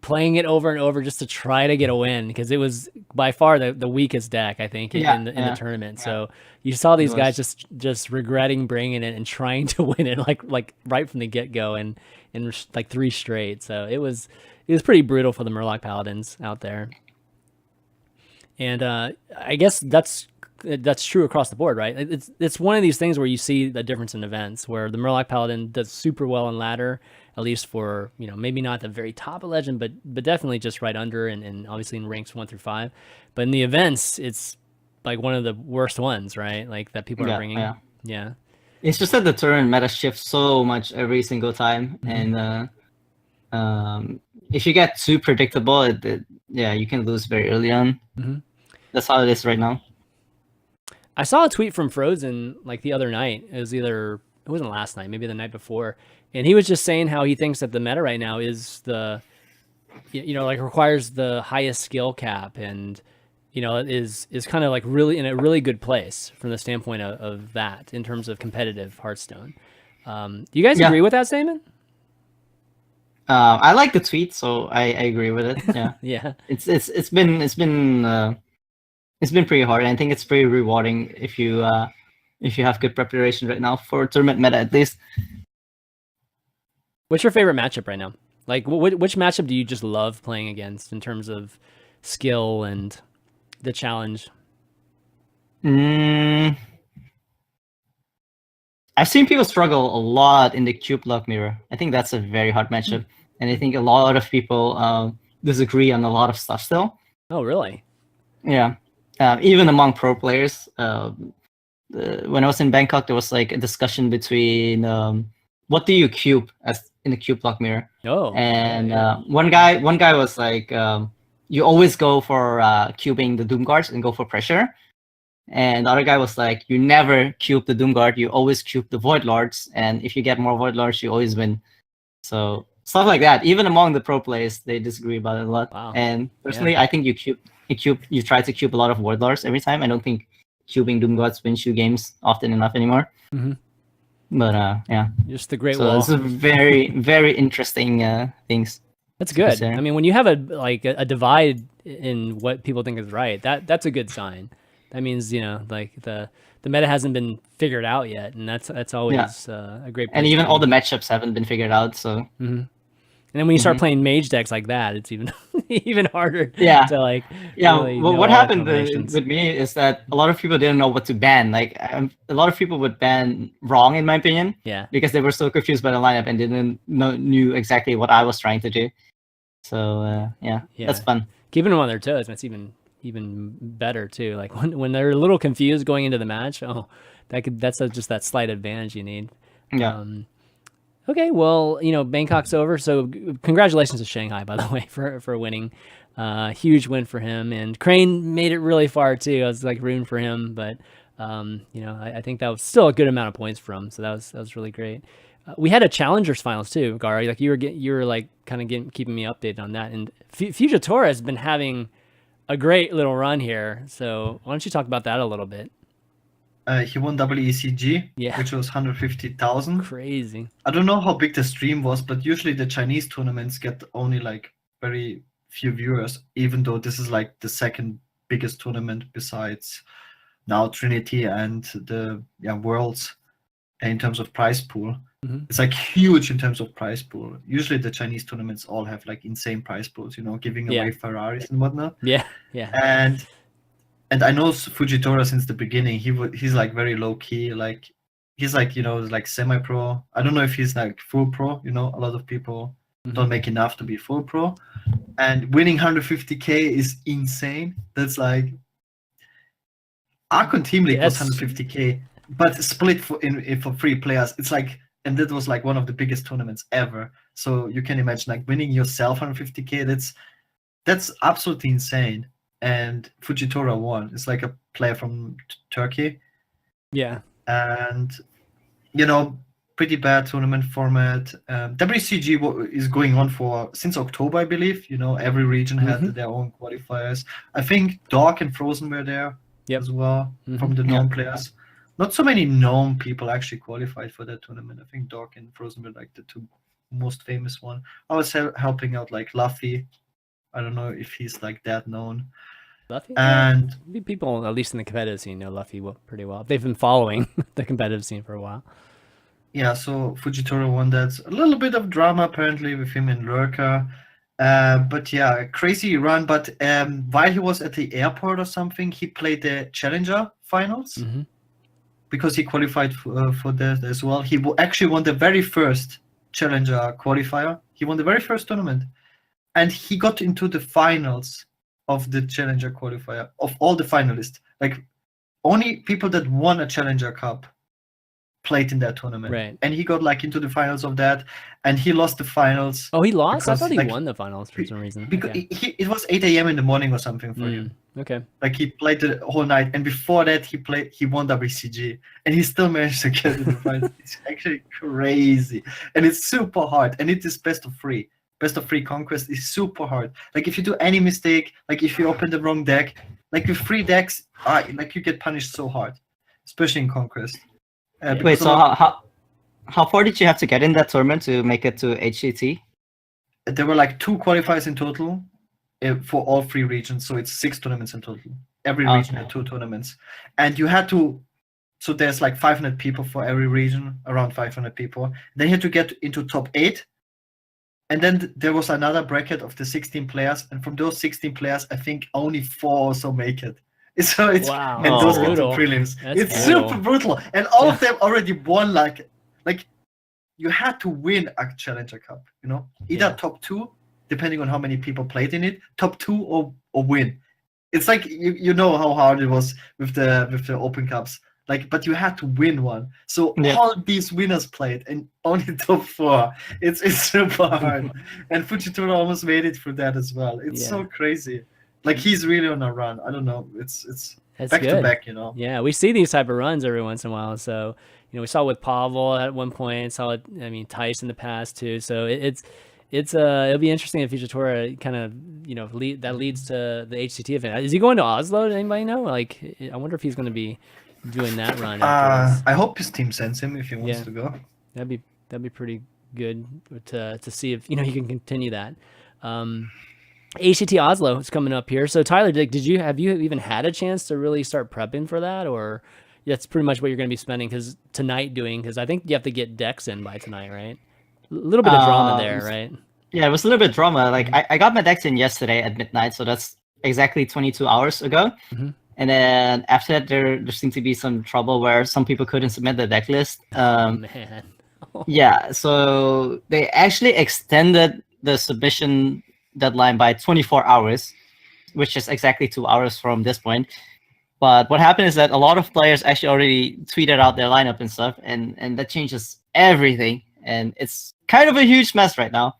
[SPEAKER 1] playing it over and over just to try to get a win, because it was by far the weakest deck, I think, in the tournament. So you saw these guys just regretting bringing it and trying to win it like right from the get go and like 3 straight. So it was pretty brutal for the Murloc Paladins out there. And I guess that's true across the board, right? It's one of these things where you see the difference in events, where the Murloc Paladin does super well in ladder, at least for, maybe not the very top of Legend, but definitely just right under, and obviously in ranks 1 through 5. But in the events, it's like one of the worst ones, right? Like that people are bringing. Yeah.
[SPEAKER 3] It's just that the tournament meta shifts so much every single time, and if you get too predictable, you can lose very early on. That's how it is right now.
[SPEAKER 1] I saw a tweet from Frozen like the other night. It wasn't last night, maybe the night before. And he was just saying how he thinks that the meta right now is requires the highest skill cap, and, is kind of like really in a really good place from the standpoint of that in terms of competitive Hearthstone. Do you guys agree with that statement?
[SPEAKER 3] I like the tweet, so I agree with it. Yeah.
[SPEAKER 1] Yeah.
[SPEAKER 3] It's been pretty hard. I think it's pretty rewarding if you have good preparation right now for tournament meta, at least.
[SPEAKER 1] What's your favorite matchup right now? Like, which matchup do you just love playing against in terms of skill and the challenge?
[SPEAKER 3] I've seen people struggle a lot in the Cube Block Mirror. I think that's a very hard matchup, and I think a lot of people disagree on a lot of stuff still.
[SPEAKER 1] Oh, really?
[SPEAKER 3] Yeah. Even among pro players. When I was in Bangkok, there was like a discussion between what do you cube as in the Cube Block Mirror.
[SPEAKER 1] Oh.
[SPEAKER 3] And one guy was like, you always go for cubing the Doom Guards and go for pressure. And the other guy was like, you never cube the Doom Guard, you always cube the Void Lords, and if you get more Void Lords, you always win. So stuff like that. Even among the pro players, they disagree about it a lot.
[SPEAKER 1] Wow.
[SPEAKER 3] And personally, I think you try to cube a lot of Void Lords every time. I don't think cubing Doom Gods wins you games often enough anymore. But
[SPEAKER 1] just the Great
[SPEAKER 3] so
[SPEAKER 1] Wall.
[SPEAKER 3] it's a very, very interesting things.
[SPEAKER 1] That's good. I mean, when you have a divide in what people think is right, that's a good sign. That means, like the meta hasn't been figured out yet, and that's always a great place.
[SPEAKER 3] And even all the matchups haven't been figured out, so.
[SPEAKER 1] And then when you start playing mage decks like that, it's even harder. To like.
[SPEAKER 3] Really what happened with me is that a lot of people didn't know what to ban. Like a lot of people would ban wrong, in my opinion.
[SPEAKER 1] Yeah.
[SPEAKER 3] Because they were so confused by the lineup and didn't knew exactly what I was trying to do. So yeah, that's fun.
[SPEAKER 1] Keeping them on their toes, that's even better too. Like when they're a little confused going into the match, that's just that slight advantage you need.
[SPEAKER 3] Yeah.
[SPEAKER 1] Okay, well, Bangkok's over, so congratulations to Shanghai, by the way, for winning. Huge win for him, and Crane made it really far too. I was like rooting for him, but I think that was still a good amount of points for him, so that was really great. We had a challengers finals too, Gaara. Like you were like kind of keeping me updated on that, and Fujitora has been having a great little run here. So why don't you talk about that a little bit?
[SPEAKER 2] He won WECG, which was 150,000.
[SPEAKER 1] Crazy.
[SPEAKER 2] I don't know how big the stream was, but usually the Chinese tournaments get only like very few viewers, even though this is like the second biggest tournament besides now Trinity and the Worlds in terms of prize pool. It's like huge in terms of prize pool. Usually the Chinese tournaments all have like insane prize pools, giving away Ferraris and whatnot.
[SPEAKER 1] Yeah.
[SPEAKER 2] And I know Fujitora since the beginning. He's like very low key. Like he's like like semi pro. I don't know if he's like full pro. A lot of people don't make enough to be full pro. And winning 150K is insane. That's like Archon Team League was 150K, but split for 3 players. It's like, and that was like one of the biggest tournaments ever. So you can imagine like winning yourself 150K. That's absolutely insane. And Fujitora won. It's like a player from Turkey.
[SPEAKER 1] Yeah.
[SPEAKER 2] And, pretty bad tournament format. WCG is going on since October, I believe. Every region had their own qualifiers. I think Dark and Frozen were there as well from the known players. Not so many known people actually qualified for that tournament. I think Dark and Frozen were like the 2 most famous one. I was helping out like Luffy. I don't know if he's like that known.
[SPEAKER 1] Luffy?
[SPEAKER 2] And
[SPEAKER 1] people, at least in the competitive scene, know Luffy pretty well. They've been following the competitive scene for a while.
[SPEAKER 2] Yeah, so Fujitora won that. A little bit of drama apparently with him and Lurker. But yeah, crazy run. But while he was at the airport or something, he played the Challenger finals because he qualified for that as well. He actually won the very first Challenger qualifier. He won the very first tournament. And he got into the finals of the Challenger qualifier, of all the finalists. Like, only people that won a Challenger Cup played in that tournament.
[SPEAKER 1] Right.
[SPEAKER 2] And he got like into the finals of that, and he lost the finals.
[SPEAKER 1] Oh, he lost? I thought he won the finals for some reason.
[SPEAKER 2] Because it was 8 a.m. in the morning or something for him.
[SPEAKER 1] Okay.
[SPEAKER 2] Like he played the whole night, and before that he won WCG, and he still managed to get in the finals. It's actually crazy, and it's super hard, and it is best of 3. Best of 3 conquest is super hard. Like if you do any mistake, like if you open the wrong deck, like with 3 decks, like you get punished so hard, especially in conquest.
[SPEAKER 3] Wait, so how far did you have to get in that tournament to make it to HCT?
[SPEAKER 2] There were like 2 qualifiers in total for all 3 regions, so it's 6 tournaments in total. Every region had 2 tournaments, and you had to. So there's like 500 people for every region, around 500 people. They had to get into top 8, and then there was another bracket of the 16 players, and from those 16 players, I think only 4 also make it. So it's
[SPEAKER 1] wow.
[SPEAKER 2] And those get to prelims. It's super brutal, and all of them already won. Like you had to win a Challenger Cup. Either top 2, depending on how many people played in it, top 2 or win. It's like you know how hard it was with the Open Cups. Like, but you had to win one. So all these winners played, and only top 4. It's super hard. And Fujitora almost made it through that as well. It's so crazy. Like he's really on a run. I don't know. It's back to back.
[SPEAKER 1] Yeah, we see these type of runs every once in a while. So we saw it with Pavel at one point. Saw it. I mean, Tice in the past too. So it'll be interesting if Fujitora kind of that leads to the HCT event. Is he going to Oslo? Does anybody know? Like, I wonder if he's going to be doing that run.
[SPEAKER 2] I hope his team sends him if he wants to go.
[SPEAKER 1] That'd be pretty good to see if he can continue that. HCT Oslo is coming up here. So Tyler, have you even had a chance to really start prepping for that, or that's pretty much what you're going to be spending because I think you have to get decks in by tonight, right? A little bit of drama there, right?
[SPEAKER 3] Yeah, it was a little bit of drama. Like I got my decks in yesterday at midnight, so that's exactly 22 hours ago. And then after that, there seemed to be some trouble where some people couldn't submit the deck list.
[SPEAKER 1] Man.
[SPEAKER 3] Yeah, so they actually extended the submission deadline by 24 hours, which is exactly 2 hours from this point. But what happened is that a lot of players actually already tweeted out their lineup and stuff, and that changes everything. And it's kind of a huge mess right now.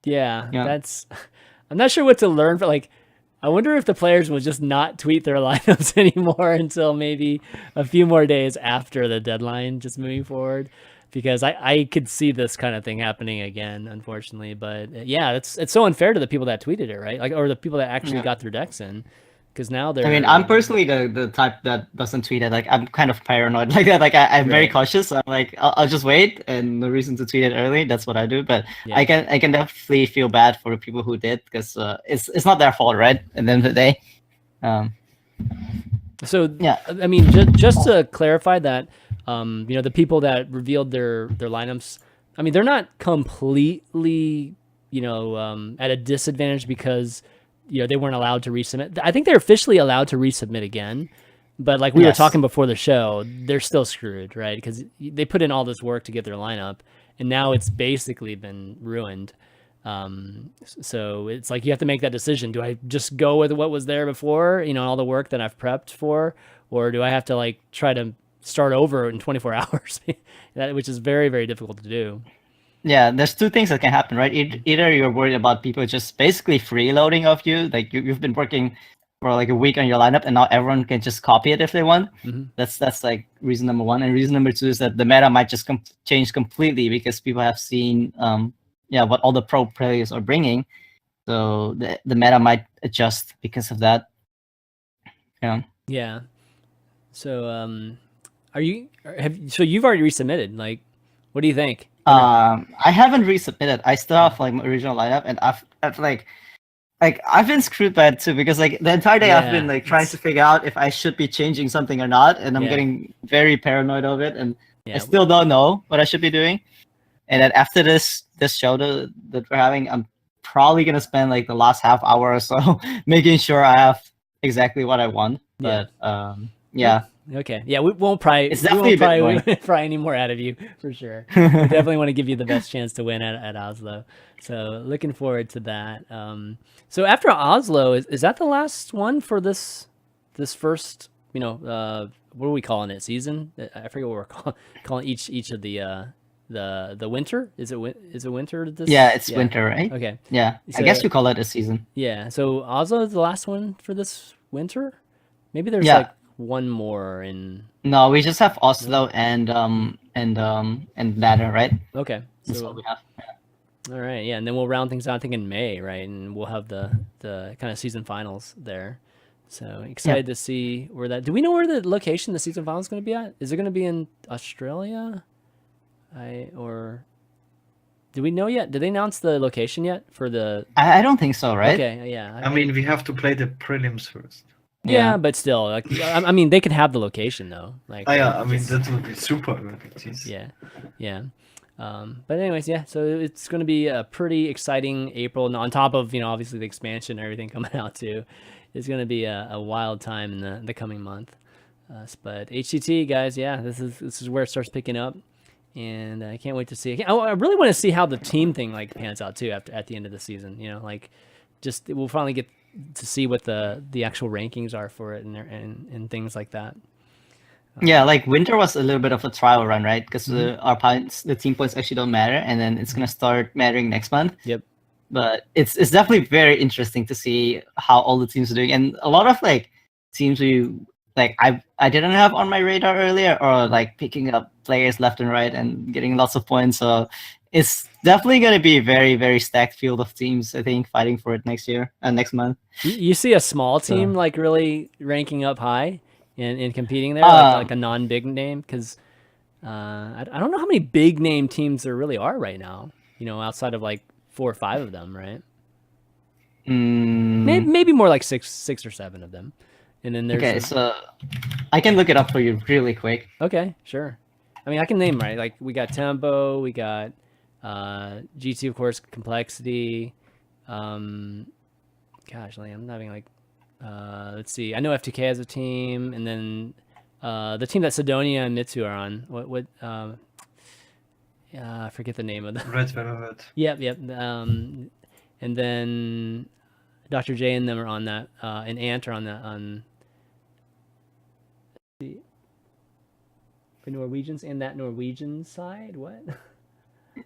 [SPEAKER 1] Yeah, that's. I'm not sure what to learn, but like, I wonder if the players will just not tweet their lineups anymore until maybe a few more days after the deadline, just moving forward. Because I could see this kind of thing happening again, unfortunately. But yeah, it's so unfair to the people that tweeted it, right? Like, or the people that actually got their decks in. Because now they're.
[SPEAKER 3] I mean, I'm personally the type that doesn't tweet it. Like, I'm kind of paranoid like that. Like, I'm very cautious. So I'm like, I'll just wait, and no reason to tweet it early. That's what I do. But I can definitely feel bad for the people who did, because it's not their fault, right? At the end of the day.
[SPEAKER 1] So yeah, I mean, just to clarify that, the people that revealed their lineups, I mean, they're not completely, at a disadvantage because they weren't allowed to resubmit. I think they're officially allowed to resubmit again, but like we were talking before the show, they're still screwed, right? Because they put in all this work to get their lineup, and now it's basically been ruined. So it's like you have to make that decision. Do I just go with what was there before, all the work that I've prepped for, or do I have to like try to start over in 24 hours, which is very, very difficult to do.
[SPEAKER 3] Yeah, there's two things that can happen, right? Either you're worried about people just basically freeloading of you, like you've been working for like a week on your lineup, and now everyone can just copy it if they want. Mm-hmm. That's like reason number one, and reason number two is that the meta might just change completely because people have seen what all the pro players are bringing, so the meta might adjust because of that.
[SPEAKER 1] Yeah. So you've already resubmitted? Like, what do you think?
[SPEAKER 3] I haven't resubmitted. I still have like my original lineup, and I've I've been screwed by it too, because like the entire day I've been like trying to figure out if I should be changing something or not, and I'm getting very paranoid of it, and I still don't know what I should be doing. And then after this show that we're having, I'm probably gonna spend like the last half hour or so making sure I have exactly what I want. But
[SPEAKER 1] Okay. Yeah, we won't pry.
[SPEAKER 3] It's definitely
[SPEAKER 1] we won't pry any more out of you for sure. We definitely want to give you the best chance to win at Oslo. So looking forward to that. So after Oslo, is that the last one for this first? What are we calling it? Season? I forget what we're calling each of the winter. Is it winter?
[SPEAKER 3] It's winter, right?
[SPEAKER 1] Okay.
[SPEAKER 3] Yeah, so, I guess you call it a season.
[SPEAKER 1] Yeah. So Oslo is the last one for this winter. Maybe there's like one more in.
[SPEAKER 3] No, we just have Oslo and Ladder, right?
[SPEAKER 1] Okay.
[SPEAKER 3] That's what we have.
[SPEAKER 1] All right, yeah, and then we'll round things out, I think, in May, right? And we'll have the kind of season finals there. So excited to see where that. Do we know where the location the season finals is going to be at? Is it going to be in Australia? Or do we know yet? Did they announce the location yet for the?
[SPEAKER 3] I don't think so, right?
[SPEAKER 1] Okay, yeah.
[SPEAKER 2] I mean, we have to play the prelims first.
[SPEAKER 1] Yeah, but still, like, I mean, they could have the location though. Like,
[SPEAKER 2] I mean, that would be super.
[SPEAKER 1] Yeah. But anyways, so it's going to be a pretty exciting April. And on top of, obviously the expansion and everything coming out too, it's going to be a wild time in the coming month. But HCT guys, this is where it starts picking up, and I can't wait to see. I really want to see how the team thing like pans out too at the end of the season. Just we'll finally get to see what the actual rankings are for it and things like that.
[SPEAKER 3] Yeah, like winter was a little bit of a trial run, right? Because our points, the team points actually don't matter, and then it's gonna start mattering next month.
[SPEAKER 1] Yep.
[SPEAKER 3] But it's definitely very interesting to see how all the teams are doing, and a lot of like teams you like I didn't have on my radar earlier, or like picking up players left and right and getting lots of points. So it's definitely gonna be a very, very stacked field of teams, I think, fighting for it next month.
[SPEAKER 1] You see a small team like really ranking up high. In competing there, like a non-big name, because I don't know how many big name teams there really are right now. Outside of like 4 or 5 of them, right? Maybe more like six or 7 of them. And then there's
[SPEAKER 3] so I can look it up for you really quick.
[SPEAKER 1] Okay, sure. I mean, I can name right. Like we got Tempo, we got GT, of course, Complexity. I'm having like. Let's see. I know FTK has a team, and then the team that Sidonia and Mitsu are on. What? I forget the name of them.
[SPEAKER 2] Red Velvet.
[SPEAKER 1] Yep. and then Dr. J and them are on that, and Ant are on that, on the Norwegians and that Norwegian side. What?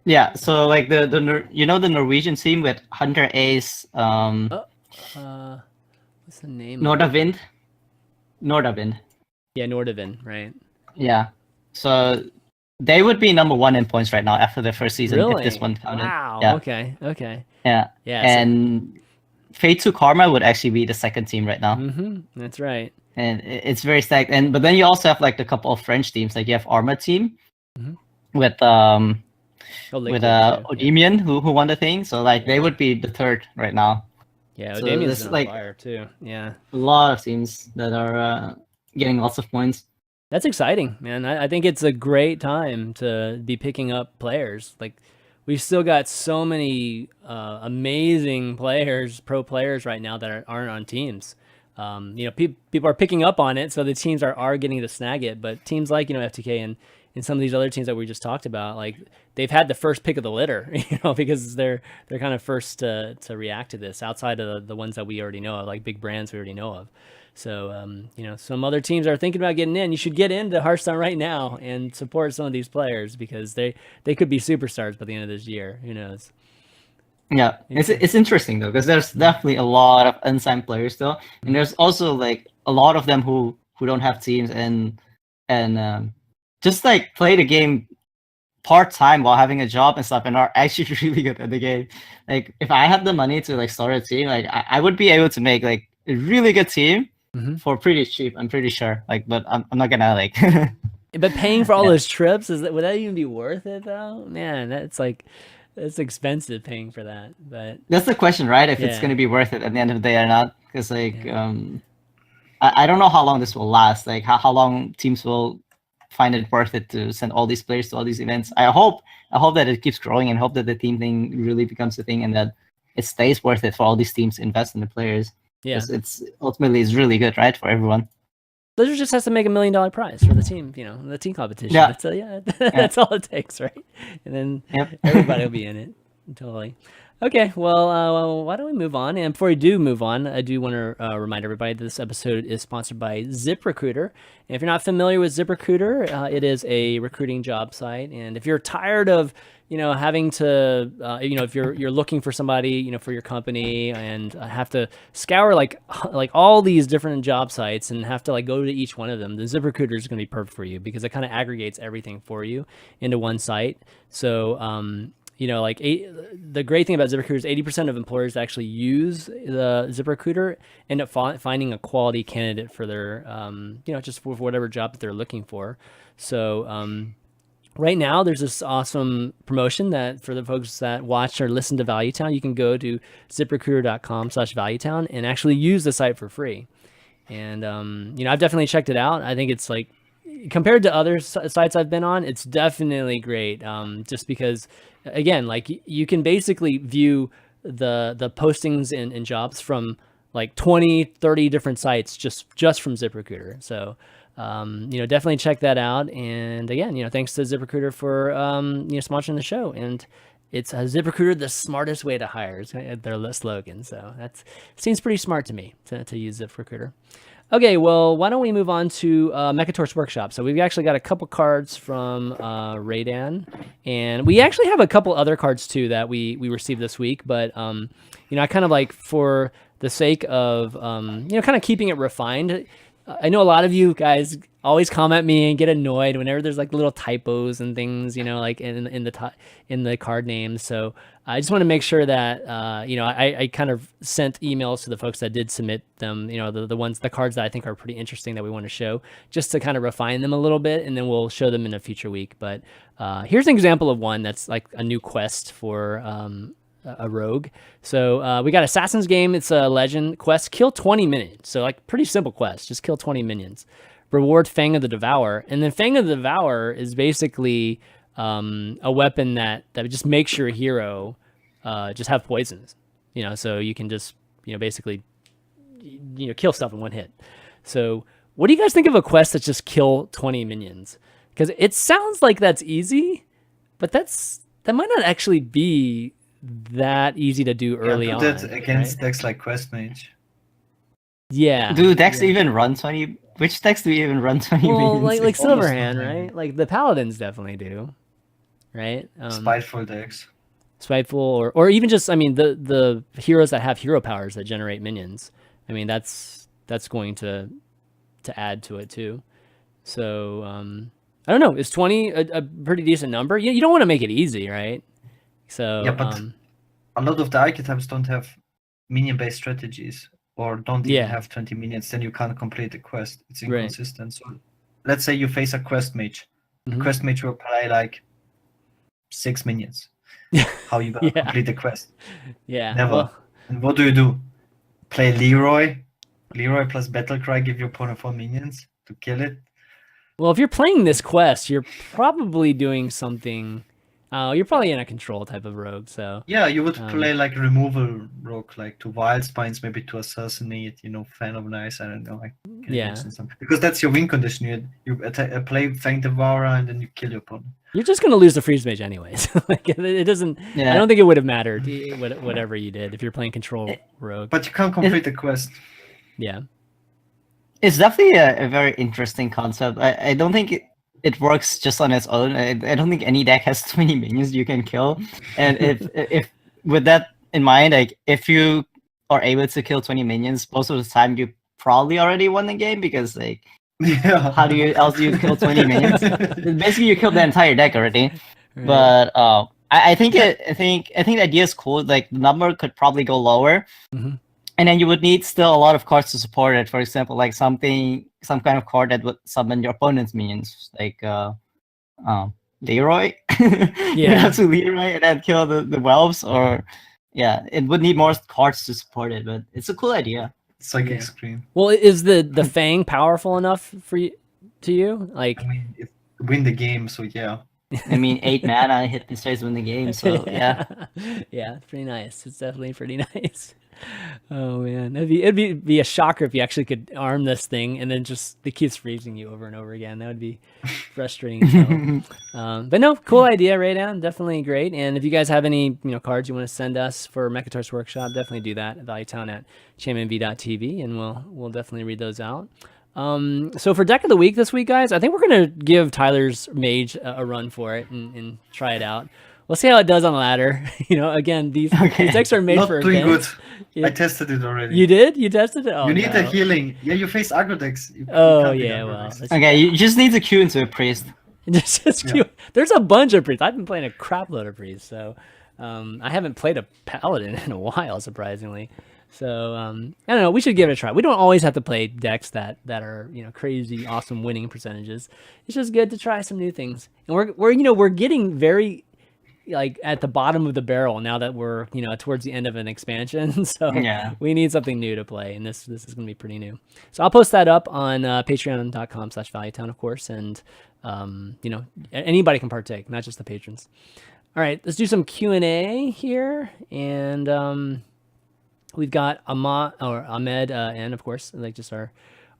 [SPEAKER 3] Yeah, so like the Norwegian team with Hunter Ace,
[SPEAKER 1] what's the name?
[SPEAKER 3] Nordavind.
[SPEAKER 1] Yeah, Nordavind, right?
[SPEAKER 3] Yeah. So they would be number 1 in points right now after the first season
[SPEAKER 1] Really?
[SPEAKER 3] if this one counted.
[SPEAKER 1] Wow.
[SPEAKER 3] Yeah.
[SPEAKER 1] Okay.
[SPEAKER 3] Yeah.
[SPEAKER 1] Yeah.
[SPEAKER 3] And Fate 2 Karma would actually be the second team right now.
[SPEAKER 1] That's right.
[SPEAKER 3] And it's very stacked. But then you also have like a couple of French teams. Like you have Arma team with Odemian who won the thing. So like they would be the third right now.
[SPEAKER 1] Yeah,
[SPEAKER 3] so
[SPEAKER 1] Odemian's on
[SPEAKER 3] like
[SPEAKER 1] fire too. Yeah.
[SPEAKER 3] A lot of teams that are getting lots of points.
[SPEAKER 1] That's exciting, man. I think it's a great time to be picking up players. Like, we've still got so many amazing players, pro players right now that aren't on teams. People are picking up on it, so the teams are getting to snag it. But teams like, FTK and some of these other teams that we just talked about, like, they've had the first pick of the litter, because they're kind of first to react to this outside of the ones that we already know of, like big brands we already know of. So, some other teams are thinking about getting in. You should get into Hearthstone right now and support some of these players because they could be superstars by the end of this year. Who knows?
[SPEAKER 3] Yeah, it's interesting though, because there's definitely a lot of unsigned players still, and there's also like a lot of them who don't have teams and just like play the game part-time while having a job and stuff and are actually really good at the game. Like if I had the money to like start a team, like I would be able to make like a really good team for pretty cheap, I'm pretty sure. Like, but I'm not gonna like
[SPEAKER 1] But paying for all those trips, would that even be worth it though? Man, it's expensive paying for that. But
[SPEAKER 3] that's the question, right? If it's gonna be worth it at the end of the day or not. Because like I don't know how long this will last, like how long teams will find it worth it to send all these players to all these events. I hope that it keeps growing and hope that the team thing really becomes a thing and that it stays worth it for all these teams to invest in the players. Yeah, it's ultimately is really good, right, for everyone.
[SPEAKER 1] Blizzard just has to make $1 million prize for the team, the team competition.
[SPEAKER 3] Yeah.
[SPEAKER 1] That's all it takes, right? And then everybody will be in it. Totally. Okay, well, why don't we move on? And before we do move on, I do want to remind everybody that this episode is sponsored by ZipRecruiter. And if you're not familiar with ZipRecruiter, it is a recruiting job site. And if you're tired of, having to, if you're looking for somebody, for your company and have to scour like all these different job sites and have to like go to each one of them, the ZipRecruiter is going to be perfect for you because it kind of aggregates everything for you into one site. So, the great thing about ZipRecruiter is 80% of employers actually use the ZipRecruiter, end up finding a quality candidate for their, just for whatever job that they're looking for. So right now, there's this awesome promotion that for the folks that watch or listen to ValueTown, you can go to ziprecruiter.com/ValueTown and actually use the site for free. And, I've definitely checked it out. I think it's like, compared to other sites I've been on, it's definitely great. Just because, again, like you can basically view the postings and jobs from like 20, 30 different sites just from ZipRecruiter. So, definitely check that out. And again, thanks to ZipRecruiter for, sponsoring the show. And it's ZipRecruiter, the smartest way to hire is their slogan. So seems pretty smart to me to use ZipRecruiter. Okay, well, why don't we move on to Mekkatorque's workshop? So we've actually got a couple cards from Raydan, and we actually have a couple other cards too that we received this week. But I kind of like, for the sake of kind of keeping it refined. I know a lot of you guys always comment me and get annoyed whenever there's like little typos and things, like in the card names. So I just want to make sure that I kind of sent emails to the folks that did submit them, the cards that I think are pretty interesting that we want to show, just to kind of refine them a little bit, and then we'll show them in a future week. But here's an example of one that's like a new quest for a rogue. So we got Assassin's Game. It's a legend quest. Kill 20 minions. So like pretty simple quest. Just kill 20 minions. Reward Fang of the Devourer. And then Fang of the Devourer is basically a weapon that just makes your hero just have poisons. So you can just basically kill stuff in one hit. So what do you guys think of a quest that just kill 20 minions? Because it sounds like that's easy, but that might not actually be that easy to do early
[SPEAKER 2] do
[SPEAKER 1] on.
[SPEAKER 2] that against
[SPEAKER 1] right?
[SPEAKER 2] decks like Quest Mage.
[SPEAKER 1] Yeah.
[SPEAKER 3] Do decks even run 20? Which decks do even run 20
[SPEAKER 1] Well,
[SPEAKER 3] minions?
[SPEAKER 1] like
[SPEAKER 2] Almost
[SPEAKER 1] Silverhand,
[SPEAKER 2] not
[SPEAKER 1] right?
[SPEAKER 2] many.
[SPEAKER 1] Like the Paladins definitely do, right?
[SPEAKER 2] Spiteful decks.
[SPEAKER 1] Spiteful, or even just, I mean, the heroes that have hero powers that generate minions. I mean, that's going to add to it too. So I don't know. Is 20 a pretty decent number? You don't want to make it easy, right? So
[SPEAKER 2] Yeah, but a lot of the archetypes don't have minion-based strategies, or don't even have 20 minions. Then you can't complete the quest. It's
[SPEAKER 1] Right.
[SPEAKER 2] inconsistent. So let's say you face a Quest Mage. The
[SPEAKER 1] Mhm.
[SPEAKER 2] Quest Mage will play like 6 minions. How you gonna
[SPEAKER 1] Yeah.
[SPEAKER 2] complete the quest?
[SPEAKER 1] Yeah.
[SPEAKER 2] Never.
[SPEAKER 1] Well,
[SPEAKER 2] And what do? Play Leroy? Leroy plus Battlecry give your opponent 4 minions to kill it?
[SPEAKER 1] well, if you're playing this quest, you're probably doing something. You're probably in a control type of rogue. So
[SPEAKER 2] Yeah, you would play like removal rogue, like to Wild Spines, maybe to assassinate, Fan of Nice, I don't know, like something. Because that's your win condition. You play Fang Devourer and then you kill your opponent.
[SPEAKER 1] You're just gonna lose the freeze mage anyways. Like it doesn't.
[SPEAKER 3] Yeah.
[SPEAKER 1] I don't think it would have mattered whatever you did if you're playing control rogue.
[SPEAKER 2] But you can't complete the quest.
[SPEAKER 1] Yeah.
[SPEAKER 3] It's definitely a very interesting concept. I don't think it works just on its own. I don't think any deck has 20 minions you can kill. And if with that in mind, like if you are able to kill 20 minions, most of the time you probably already won the game, because like how do you kill 20 minions? Basically you killed the entire deck already. Right. But I think the idea is cool. Like the number could probably go lower.
[SPEAKER 1] Mm-hmm.
[SPEAKER 3] And then you would need still a lot of cards to support it. For example, like some kind of card that would summon your opponent's minions, like Leroy. You have to Leroy and then kill the whelps, or it would need more cards to support it. But it's a cool idea.
[SPEAKER 2] Psychic Scream.
[SPEAKER 1] Well, is the Fang powerful enough for you? Like,
[SPEAKER 2] I mean, win the game, so yeah.
[SPEAKER 3] I mean, 8 mana, hit this face, win the game. So yeah,
[SPEAKER 1] it's pretty nice. It's definitely pretty nice. Oh man, it'd be a shocker if you actually could arm this thing and then just it keeps freezing you over and over again. That would be frustrating. But no, cool idea, Raydown. Definitely great. And if you guys have any cards you want to send us for Mekkatorque's workshop, definitely do that at Valuetown at ChanManV.tv, and we'll definitely read those out. So for deck of the week this week, guys, I think we're gonna give Tyler's Mage a run for it and try it out. We'll see how it does on the ladder. Again, these decks are made
[SPEAKER 2] Not
[SPEAKER 1] for
[SPEAKER 2] doing
[SPEAKER 1] events.
[SPEAKER 2] Good. I tested it already.
[SPEAKER 1] You did? You tested it? Oh,
[SPEAKER 2] you need a healing. Yeah, you face aggro decks.
[SPEAKER 1] Well.
[SPEAKER 3] Okay, you just need to queue into a priest.
[SPEAKER 1] There's a bunch of priests. I've been playing a crap load of priests, so I haven't played a paladin in a while, surprisingly. So I don't know. We should give it a try. We don't always have to play decks that are crazy, awesome winning percentages. It's just good to try some new things. And we're getting very at the bottom of the barrel now that we're towards the end of an expansion. So we need something new to play, and this is going to be pretty new. So I'll post that up on patreon.com/Valuetown, of course, and anybody can partake, not just the patrons. All right, let's do some Q&A here, and we've got Ahmed, and of course, like just our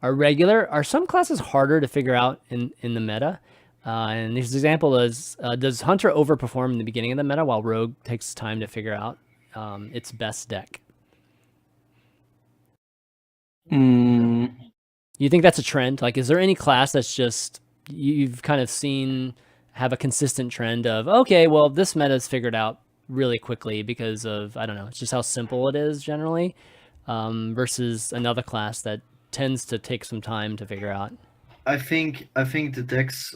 [SPEAKER 1] regular. Are some classes harder to figure out in the meta? And this example is, does Hunter overperform in the beginning of the meta while Rogue takes time to figure out its best deck? You think that's a trend? Like, is there any class that's just you've kind of seen have a consistent trend of, okay, well, this meta is figured out really quickly because of, I don't know, it's just how simple it is generally, versus another class that tends to take some time to figure out?
[SPEAKER 2] I think the decks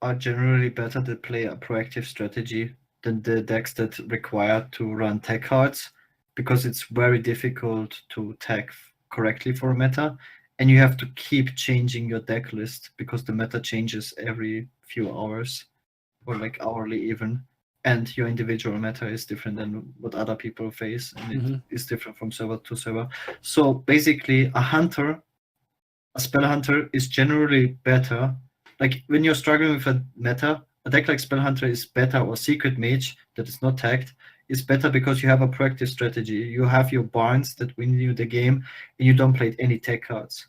[SPEAKER 2] are generally better to play a proactive strategy than the decks that require to run tech cards, because it's very difficult to tech correctly for a meta, and you have to keep changing your deck list because the meta changes every few hours, or like hourly even, and your individual meta is different than what other people face, and it is different from server to server. So basically a spell hunter is generally better. Like when you're struggling with a meta, a deck like Spell Hunter is better, or Secret Mage that is not tagged is better because you have a proactive strategy. You have your barns that win you the game, and you don't play any tech cards.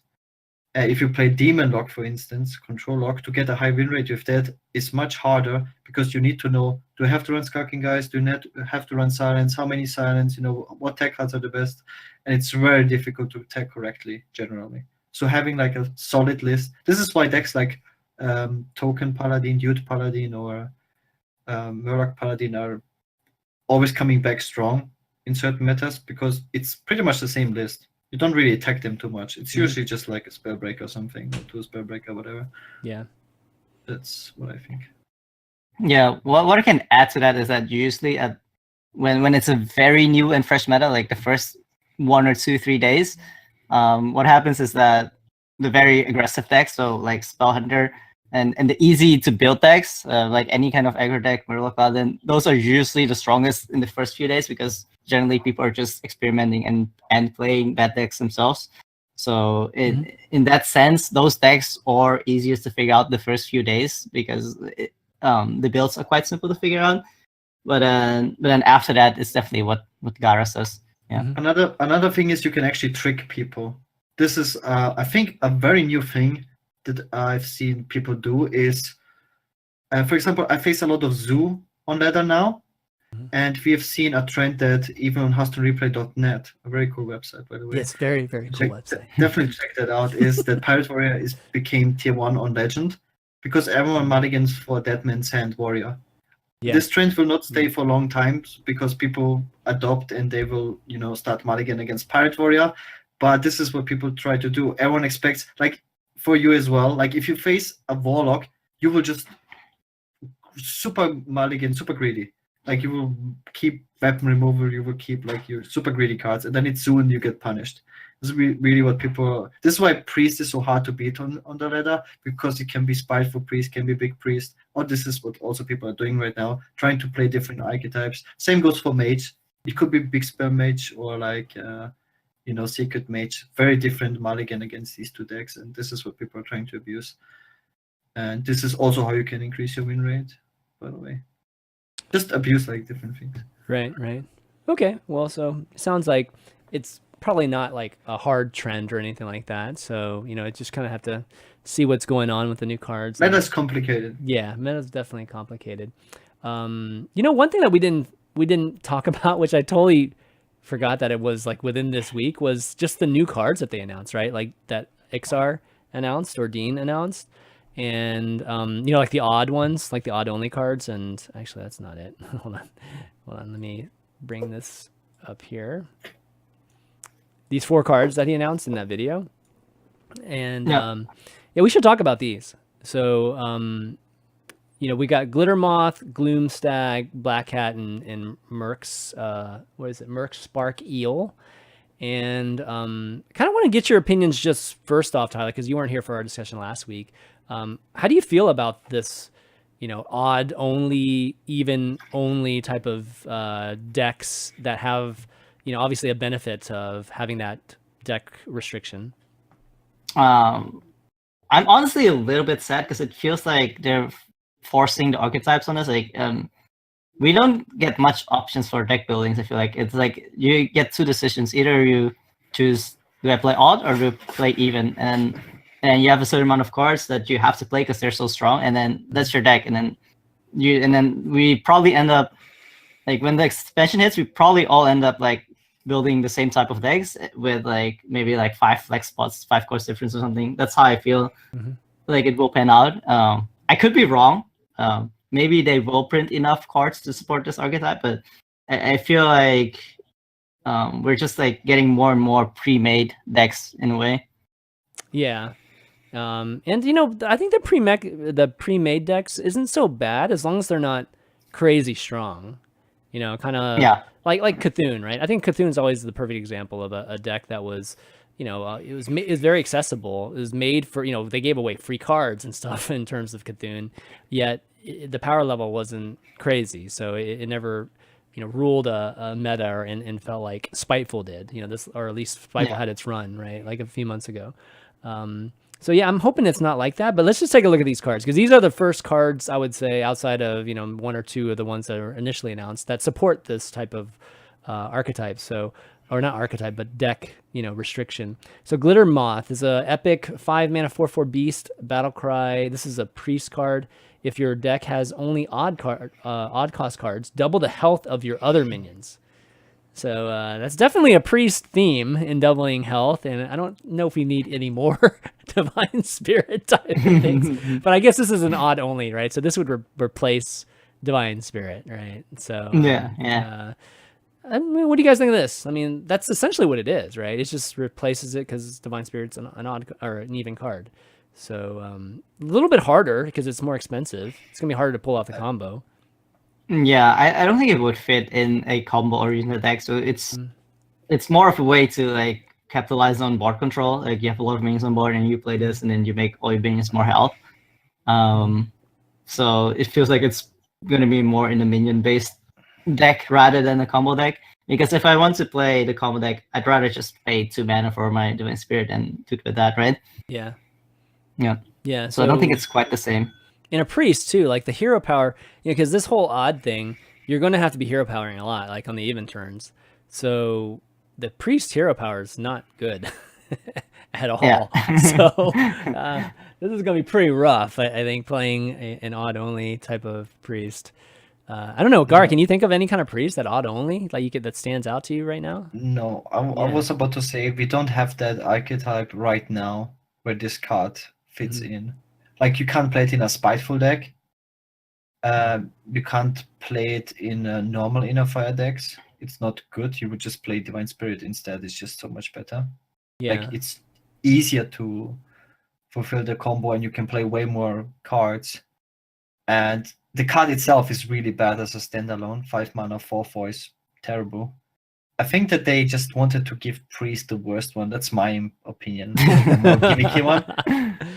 [SPEAKER 2] if you play Demon Lock, for instance, Control Lock, to get a high win rate with that is much harder, because you need to know, do I have to run Skulking Guys? Do you have to run Silence? How many Silence? What tech cards are the best? And it's very difficult to tech correctly, generally. So having like a solid list, this is why decks like Token Paladin, Youth Paladin, or Murloc Paladin are always coming back strong in certain metas, because it's pretty much the same list. You don't really attack them too much. It's usually just like a Spellbreak or something, or 2 Spellbreak or whatever.
[SPEAKER 1] Yeah.
[SPEAKER 2] That's what I think.
[SPEAKER 3] Yeah, what I can add to that is that usually when it's a very new and fresh meta, like the first 1 or 2, 3 days, what happens is that the very aggressive decks, so like Spellhunter and the easy to build decks, like any kind of aggro deck, Murloc Paladin, those are usually the strongest in the first few days, because generally people are just experimenting and playing bad decks themselves. So in that sense, those decks are easiest to figure out the first few days, because the builds are quite simple to figure out. But then after that, it's definitely what Gaara says. Yeah.
[SPEAKER 2] Another thing is you can actually trick people. This is I think a very new thing that I've seen people do is, for example, I face a lot of Zoo on ladder now, and we have seen a trend that even on HSReplay.net, a very cool website, by the way.
[SPEAKER 1] Yes, very, very cool website.
[SPEAKER 2] Definitely check that out. Is that Pirate Warrior became tier 1 on Legend, because everyone mulligans for Deadman's Hand Warrior. Yeah. This trend will not stay for a long time, because people adopt and they will, start mulligan against Pirate Warrior. But this is what people try to do. Everyone expects, like for you as well, like if you face a Warlock, you will just super mulligan, super greedy. Like you will keep weapon removal, you will keep like your super greedy cards, and then it's soon you get punished. This is really what people. This is why Priest is so hard to beat on the ladder, because it can be Spiteful Priest, can be Big Priest. Or this is what also people are doing right now, trying to play different archetypes. Same goes for Mage. It could be Big Spell Mage or like Secret Mage. Very different mulligan against these 2 decks, and this is what people are trying to abuse. And this is also how you can increase your win rate, by the way. Just abuse like different things.
[SPEAKER 1] Right. Okay. Well, so it sounds like it's probably not like a hard trend or anything like that. So, it just kind of have to see what's going on with the new cards.
[SPEAKER 2] Meta's complicated.
[SPEAKER 1] Yeah, meta's definitely complicated. One thing that we didn't talk about, which I totally forgot that it was like within this week, was just the new cards that they announced, right? Like that Iksar announced or Dean announced. And like the odd ones, like the odd only cards. And actually that's not it. hold on, let me bring this up here. These 4 cards that he announced in that video. And we should talk about these. So we got Glitter Moth, Gloom Stag, Black Hat, and Merc's Merc's Spark Eel. And kind of want to get your opinions just first off, Tyler, because you weren't here for our discussion last week. How do you feel about this, odd only, even only type of decks that have, obviously a benefit of having that deck restriction?
[SPEAKER 3] I'm honestly a little bit sad, because it feels like they're forcing the archetypes on us. Like, we don't get much options for deck buildings. I feel like it's like you get 2 decisions. Either you choose, do I play odd or do I play even? And you have a certain amount of cards that you have to play because they're so strong, and then that's your deck. And then we probably end up, like when the expansion hits, we probably all end up like building the same type of decks with like maybe like 5 flex spots, 5 cost difference or something. That's how I feel like it will pan out. I could be wrong. Maybe they will print enough cards to support this archetype, but I feel like we're just like getting more and more pre-made decks in a way.
[SPEAKER 1] Yeah. And I think the pre-made decks isn't so bad as long as they're not crazy strong. Kind of like Cthulhu, right? I think Cthulhu is always the perfect example of a deck that was, it was very accessible. It was made for, they gave away free cards and stuff in terms of Cthulhu, yet the power level wasn't crazy, so it never ruled a meta and felt like Spiteful did. Or at least Spiteful had its run, right, like a few months ago. So yeah, I'm hoping it's not like that, but let's just take a look at these cards, because these are the first cards, I would say, outside of 1 or 2 of the ones that are initially announced, that support this type of archetype. So or not archetype, but deck, restriction. So Glitter Moth is a epic 5 mana 4/4 beast battle cry. This is a priest card. If your deck has only odd cost cards, double the health of your other minions. So that's definitely a priest theme in doubling health, and I don't know if we need any more Divine Spirit type of things. But I guess this is an odd only, right? So this would replace Divine Spirit, right? So
[SPEAKER 3] yeah.
[SPEAKER 1] I mean, what do you guys think of this? I mean, that's essentially what it is, right? It just replaces it because Divine Spirit's an odd or an even card. So a little bit harder because it's more expensive. It's gonna be harder to pull off the combo.
[SPEAKER 3] Yeah, I don't think it would fit in a combo-oriented deck. So it's more of a way to like capitalize on board control. Like you have a lot of minions on board, and you play this, and then you make all your minions more health. So it feels like it's gonna be more in a minion-based deck rather than a combo deck. Because if I want to play the combo deck, I'd rather just pay 2 mana for my Divine Spirit and do with that, right?
[SPEAKER 1] Yeah.
[SPEAKER 3] Yeah. So I don't think it's quite the same.
[SPEAKER 1] In a priest too, like the hero power, because this whole odd thing, you're going to have to be hero powering a lot, like on the even turns. So the priest hero power is not good at all.
[SPEAKER 3] Yeah.
[SPEAKER 1] So this is going to be pretty rough, I think, playing an odd only type of priest. I don't know, Gar, can you think of any kind of priest that odd only that stands out to you right now?
[SPEAKER 2] No, I was about to say we don't have that archetype right now where this card fits in. Like you can't play it in a spiteful deck. You can't play it in a normal inner fire decks. It's not good. You would just play Divine Spirit instead. It's just so much better.
[SPEAKER 1] Yeah.
[SPEAKER 2] Like it's easier to fulfill the combo, and you can play way more cards. And the card itself is really bad as a standalone. 5 mana 4/4 is terrible. I think that they just wanted to give Priest the worst one. That's my opinion. The more gimmicky one.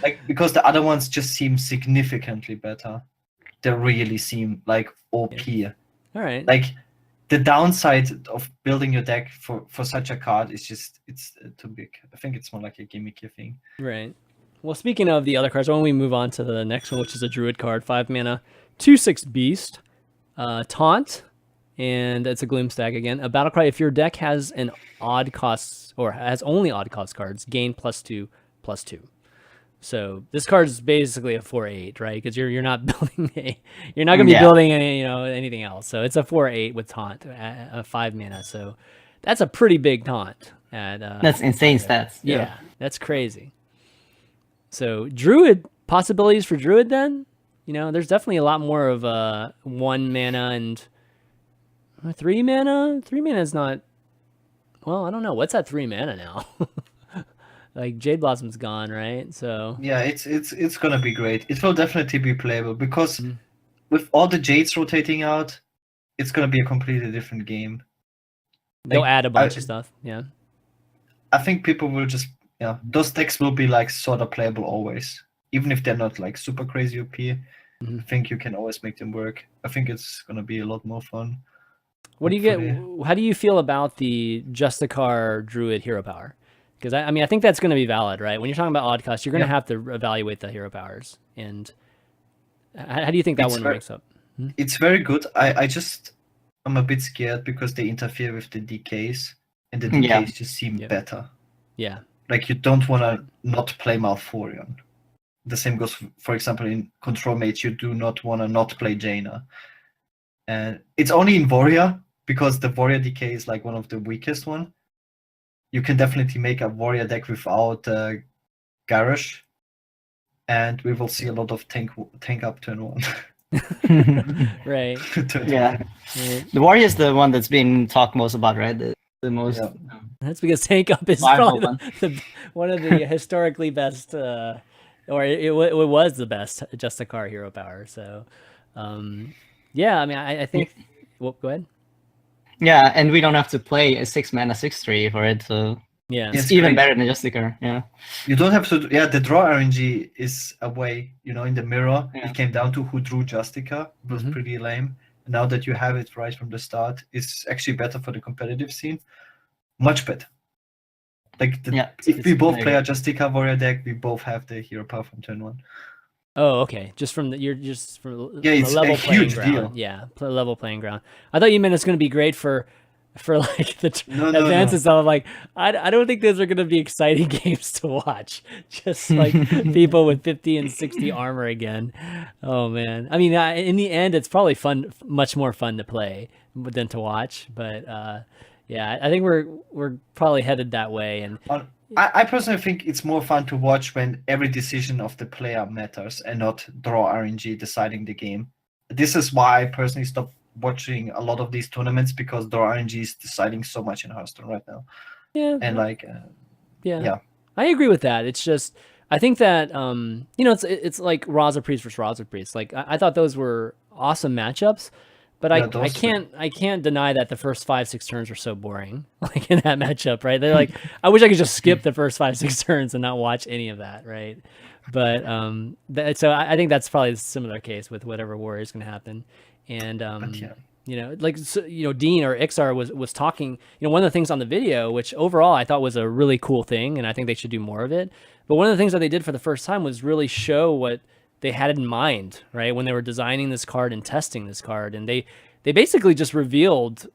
[SPEAKER 2] Like, because the other ones just seem significantly better. They really seem like OP.
[SPEAKER 1] Yeah. All right.
[SPEAKER 2] Like the downside of building your deck for such a card is just it's too big. I think it's more like a gimmicky thing.
[SPEAKER 1] Right. Well, speaking of the other cards, why don't we move on to the next one, which is a Druid card, 5 mana, 2/6 Beast, Taunt, and it's a Gloom stack again. A battle cry. If your deck has an odd cost or has only odd cost cards, gain +2/+2. So this card is basically a 4/8, right? Because you're not building you're not gonna be building anything else. So it's a 4/8 with Taunt, a 5 mana. So that's a pretty big Taunt.
[SPEAKER 3] That's insane stats.
[SPEAKER 1] Yeah, that's crazy. So Druid possibilities for Druid then. There's definitely a lot more of 1 mana and 3 mana. 3 mana is not. Well, I don't know. What's that 3 mana now? Like Jade Blossom's gone, right? So
[SPEAKER 2] yeah, it's gonna be great. It will definitely be playable because with all the Jades rotating out, it's gonna be a completely different game.
[SPEAKER 1] They'll add a bunch of stuff. Yeah,
[SPEAKER 2] I think people will just those decks will be like sort of playable always, even if they're not like super crazy OP. I think you can always make them work. I think it's gonna be a lot more fun.
[SPEAKER 1] What do you get? How do you feel about the Justicar Druid hero power? Because I mean, I think that's going to be valid, right? When you're talking about odd cost, you're going to have to evaluate the hero powers. And how do you think that one makes up?
[SPEAKER 2] It's very good. I'm a bit scared because they interfere with the decays, and the decays just seem better.
[SPEAKER 1] Yeah.
[SPEAKER 2] Like you don't want to not play Malfurion. The same goes, for example, in Control Mage, you do not want to not play Jaina. And it's only in Warrior, because the Warrior decay is like one of the weakest one. You can definitely make a Warrior deck without Garrosh, and we will see a lot of tank up turn 1.
[SPEAKER 1] Right.
[SPEAKER 3] Yeah. The Warrior is the one that's been talked most about, right? The most. Yeah.
[SPEAKER 1] That's because tank up is probably one of the historically best, or it was the best Justicar hero power. So, yeah. I mean, I think. Well, go ahead.
[SPEAKER 3] Yeah, and we don't have to play a 6 mana 6/3 for it, so
[SPEAKER 1] yeah,
[SPEAKER 3] it's even better than Justicar. Yeah,
[SPEAKER 2] you don't have to. Yeah, the draw RNG is a way. In the mirror, it came down to who drew Justicar. It was pretty lame. And now that you have it right from the start, it's actually better for the competitive scene. Much better. Like if we both play a Justicar Warrior deck, we both have the hero power from turn 1.
[SPEAKER 1] Oh, okay. Just from
[SPEAKER 2] it's
[SPEAKER 1] a level
[SPEAKER 2] a huge
[SPEAKER 1] playing ground.
[SPEAKER 2] deal.
[SPEAKER 1] Yeah, level playing ground. I thought you meant it's going to be great for for like the
[SPEAKER 2] No.
[SPEAKER 1] advances. So I'm like, I don't think those are going to be exciting games to watch. Just like people with 50 and 60 armor again. Oh man. I mean, in the end, it's probably fun, much more fun to play than to watch. But yeah, I think we're probably headed that way. And
[SPEAKER 2] I personally think it's more fun to watch when every decision of the player matters and not draw RNG deciding the game. This is why I personally stopped watching a lot of these tournaments, because draw RNG is deciding so much in Hearthstone right now.
[SPEAKER 1] yeah,
[SPEAKER 2] And like,
[SPEAKER 1] yeah, I agree with that. It's just, I think that it's like Raza Priest versus Raza Priest. Like I thought those were awesome matchups, but
[SPEAKER 2] Yeah,
[SPEAKER 1] I can't deny that the first 5-6 turns are so boring. Like in that matchup, right? They're like, I wish I could just skip the first 5-6 turns and not watch any of that, right? But so I think that's probably a similar case with whatever war is going to happen. And like Dean or Iksar was talking. One of the things on the video, which overall I thought was a really cool thing, and I think they should do more of it. But one of the things that they did for the first time was really show what they had in mind, right, when they were designing this card and testing this card, and they basically just revealed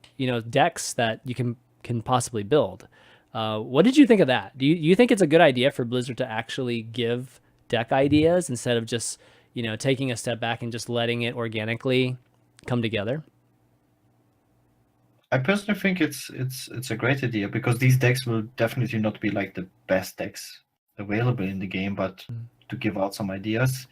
[SPEAKER 1] decks that you can possibly build. What did you think of that? Do you think it's a good idea for Blizzard to actually give deck ideas instead of just taking a step back and just letting it organically come together?
[SPEAKER 2] I personally think it's a great idea, because these decks will definitely not be like the best decks available in the game, but to give out some ideas.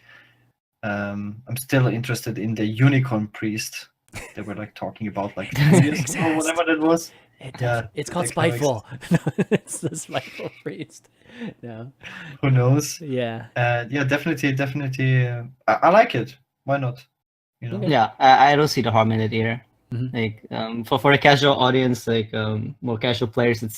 [SPEAKER 2] I'm still interested in the Unicorn Priest. They were like talking about like 2 years ago, whatever that was.
[SPEAKER 1] It's called Spiteful. It's the Spiteful Priest. No.
[SPEAKER 2] Who knows?
[SPEAKER 1] Yeah.
[SPEAKER 2] Definitely. I like it. Why not?
[SPEAKER 3] Yeah, I don't see the harm in it either.
[SPEAKER 1] Mm-hmm.
[SPEAKER 3] Like for a casual audience, like more casual players, it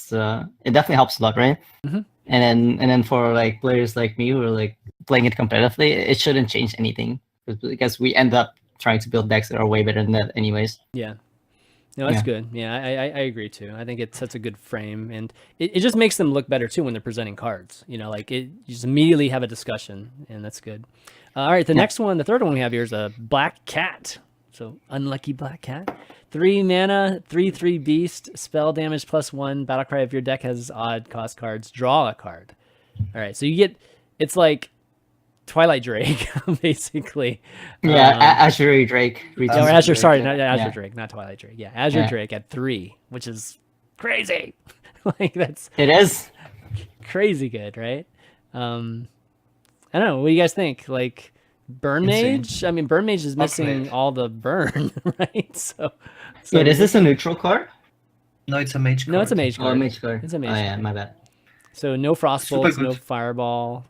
[SPEAKER 3] definitely helps a lot, right?
[SPEAKER 1] Mm-hmm.
[SPEAKER 3] And then for like players like me who are like playing it competitively, it shouldn't change anything, because we end up trying to build decks that are way better than that anyways.
[SPEAKER 1] Yeah. No, that's good. Yeah, I agree too. I think it sets a good frame, and it just makes them look better too when they're presenting cards. Like you just immediately have a discussion, and that's good. All right, the next one, the third one we have here is a Black Cat. So Unlucky Black Cat. 3 mana, 3/3 beast, spell damage +1, battle cry. If your deck has odd cost cards, draw a card. All right, so it's like Twilight Drake, basically.
[SPEAKER 3] Yeah, Azure Drake.
[SPEAKER 1] Azure, sorry, not Azure Drake, not Twilight Drake. Yeah, Azure Drake at 3, which is crazy. Like it
[SPEAKER 3] is
[SPEAKER 1] crazy good, right? I don't know. What do you guys think? Like Burn Mage? I mean, Burn Mage is missing all the burn, right? So
[SPEAKER 3] wait, is this a neutral card?
[SPEAKER 2] No, it's a Mage card.
[SPEAKER 1] No, it's a Mage card.
[SPEAKER 3] Oh, a Mage card.
[SPEAKER 1] It's a Mage card.
[SPEAKER 3] Yeah, my bad.
[SPEAKER 1] So no Frostbolts, no Fireball.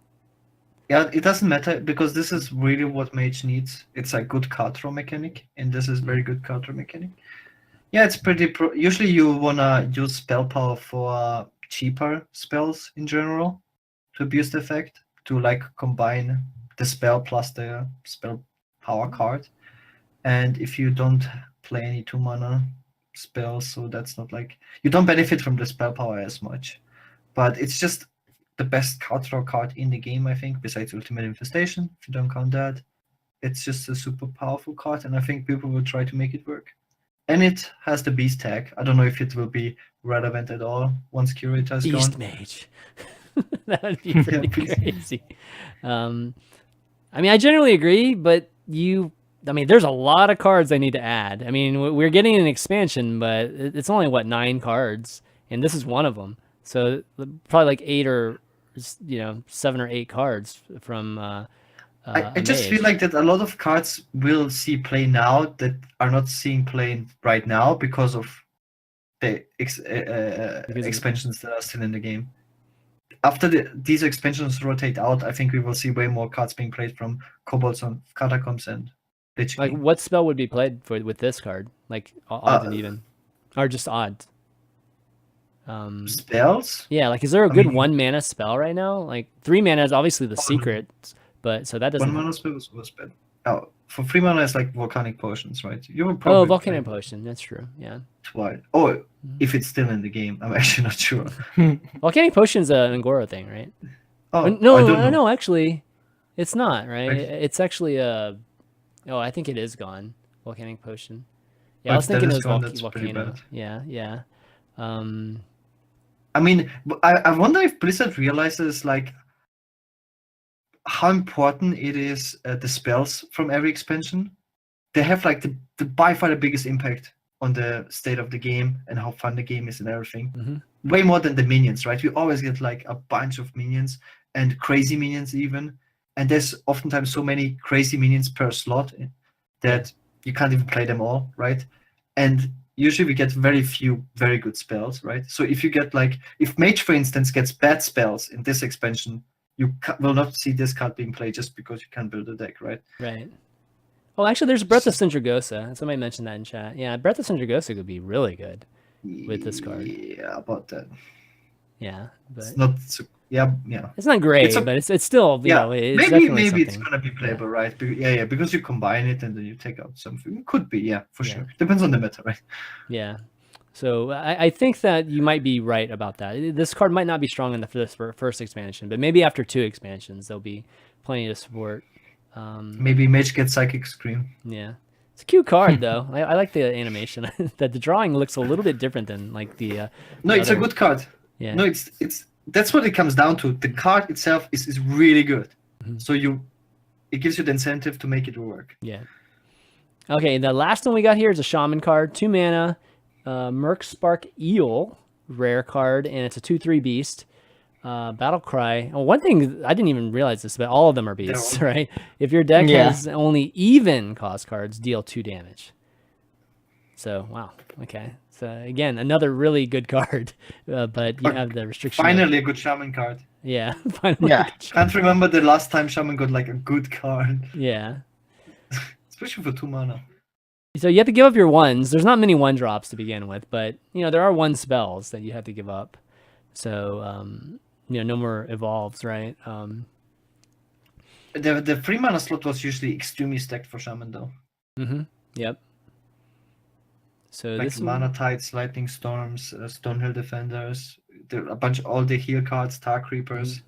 [SPEAKER 2] Yeah, it doesn't matter, because this is really what Mage needs. It's a good card draw mechanic, and this is very good card draw mechanic. Yeah, it's pretty usually you wanna use spell power for cheaper spells in general to abuse the effect, to like combine the spell plus the spell power card. And if you don't play any 2 mana spells, so that's not like, you don't benefit from the spell power as much. But it's just the best card draw card in the game, I think, besides Ultimate Infestation, if you don't count that. It's just a super powerful card, and I think people will try to make it work. And it has the Beast tag. I don't know if it will be relevant at all once Curator is gone.
[SPEAKER 1] Beast Mage. That would be pretty crazy. I mean, I generally agree, but there's a lot of cards they need to add. I mean, we're getting an expansion, but it's only 9 cards, and this is one of them. So probably like 8 or 7 or 8 cards from.
[SPEAKER 2] I just feel like that a lot of cards will see play now that are not seeing play right now because of the expansions that are still in the game. After these expansions rotate out, I think we will see way more cards being played from Kobolds on Catacombs and Lich King.
[SPEAKER 1] Like, what spell would be played with this card? Like odd and even, or just odd?
[SPEAKER 2] Spells?
[SPEAKER 1] Yeah, like, is there a good 1 mana spell right now? Like 3 mana is obviously the secret, but so that doesn't.
[SPEAKER 2] 1 mana spell was bad. Oh, for 3 mana it's like Volcanic Potions, right? You will probably
[SPEAKER 1] Volcanic Potion. That's true. Yeah.
[SPEAKER 2] Twice. Oh, if it's still in the game, I'm actually not sure.
[SPEAKER 1] Volcanic Potion's an Angora thing, right?
[SPEAKER 2] Oh,
[SPEAKER 1] no, actually, it's not, right? It's actually I think it is gone. Volcanic Potion. Yeah, I was thinking it was Volcano. Yeah.
[SPEAKER 2] I mean, I wonder if Blizzard realizes like how important it is the spells from every expansion. They have like the by far the biggest impact on the state of the game and how fun the game is and everything. Way more than the minions, right? We always get like a bunch of minions and crazy minions even, and there's oftentimes so many crazy minions per slot that you can't even play them all, right? And usually we get very few very good spells, right? So if you get like, if Mage, for instance, gets bad spells in this expansion, you will not see this card being played just because you can't build a deck, right?
[SPEAKER 1] Right. Oh, actually, there's Breath of Sindragosa. Somebody mentioned that in chat. Yeah, Breath of Sindragosa could be really good with this card.
[SPEAKER 2] Yeah, about that.
[SPEAKER 1] Yeah, but
[SPEAKER 2] it's not. Yeah.
[SPEAKER 1] It's not great, but it's still, you know, it's
[SPEAKER 2] maybe it's
[SPEAKER 1] something.
[SPEAKER 2] gonna be playable, right? Yeah, because you combine it and then you take out something. It could be, yeah, for sure. Depends on the meta, right?
[SPEAKER 1] Yeah. So I think that you might be right about that. This card might not be strong enough for this first expansion, but maybe after 2 expansions, there'll be plenty of support.
[SPEAKER 2] Maybe Mage gets Psychic Scream.
[SPEAKER 1] Yeah. It's a cute card, though. I like the animation. That the drawing looks a little bit different than like the.
[SPEAKER 2] No, it's a good card.
[SPEAKER 1] Yeah.
[SPEAKER 2] No, it's that's what it comes down to. The card itself is really good. So it gives you the incentive to make it work.
[SPEAKER 1] Yeah. Okay, the last one we got here is a Shaman card, 2 mana, Merc Spark Eel, rare card, and it's a 2/3 beast. Battle Cry. Oh, one thing I didn't even realize this, but all of them are beasts, right? If your deck has only even cost cards, deal 2 damage. So wow, okay. So again, another really good card, but you have the restriction.
[SPEAKER 2] Finally, a good Shaman card.
[SPEAKER 1] Yeah, finally.
[SPEAKER 3] Yeah.
[SPEAKER 2] Can't remember the last time Shaman got like a good card.
[SPEAKER 1] Yeah.
[SPEAKER 2] Especially for 2 mana.
[SPEAKER 1] So you have to give up your 1s. There's not many 1-drops to begin with, but you know there are 1 spells that you have to give up. So you know, no more evolves, right?
[SPEAKER 2] The 3 mana slot was usually extremely stacked for Shaman though.
[SPEAKER 1] Yep. So
[SPEAKER 2] like
[SPEAKER 1] this
[SPEAKER 2] Mana Tides, Lightning Storms, Stonehill Defenders, a bunch of all the heal cards, Tar Creepers.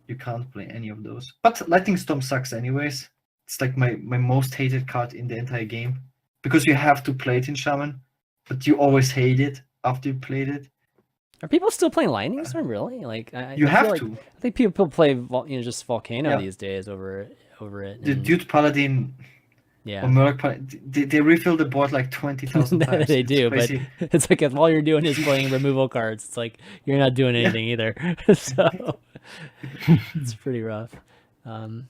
[SPEAKER 2] You can't play any of those. But Lightning Storm sucks anyways. It's like my most hated card in the entire game. Because you have to play it in Shaman, but you always hate it after you played it.
[SPEAKER 1] Are people still playing Lightning Storm? Really? Like
[SPEAKER 2] you
[SPEAKER 1] I
[SPEAKER 2] have
[SPEAKER 1] feel
[SPEAKER 2] to.
[SPEAKER 1] Like, I think people play just Volcano these days over it.
[SPEAKER 2] The Dude Paladin.
[SPEAKER 1] Yeah.
[SPEAKER 2] Or Merc Paladin, they refill the board like 20,000 times.
[SPEAKER 1] They do, but it's like if all you're doing is playing removal cards, it's like you're not doing anything either. So it's pretty rough. All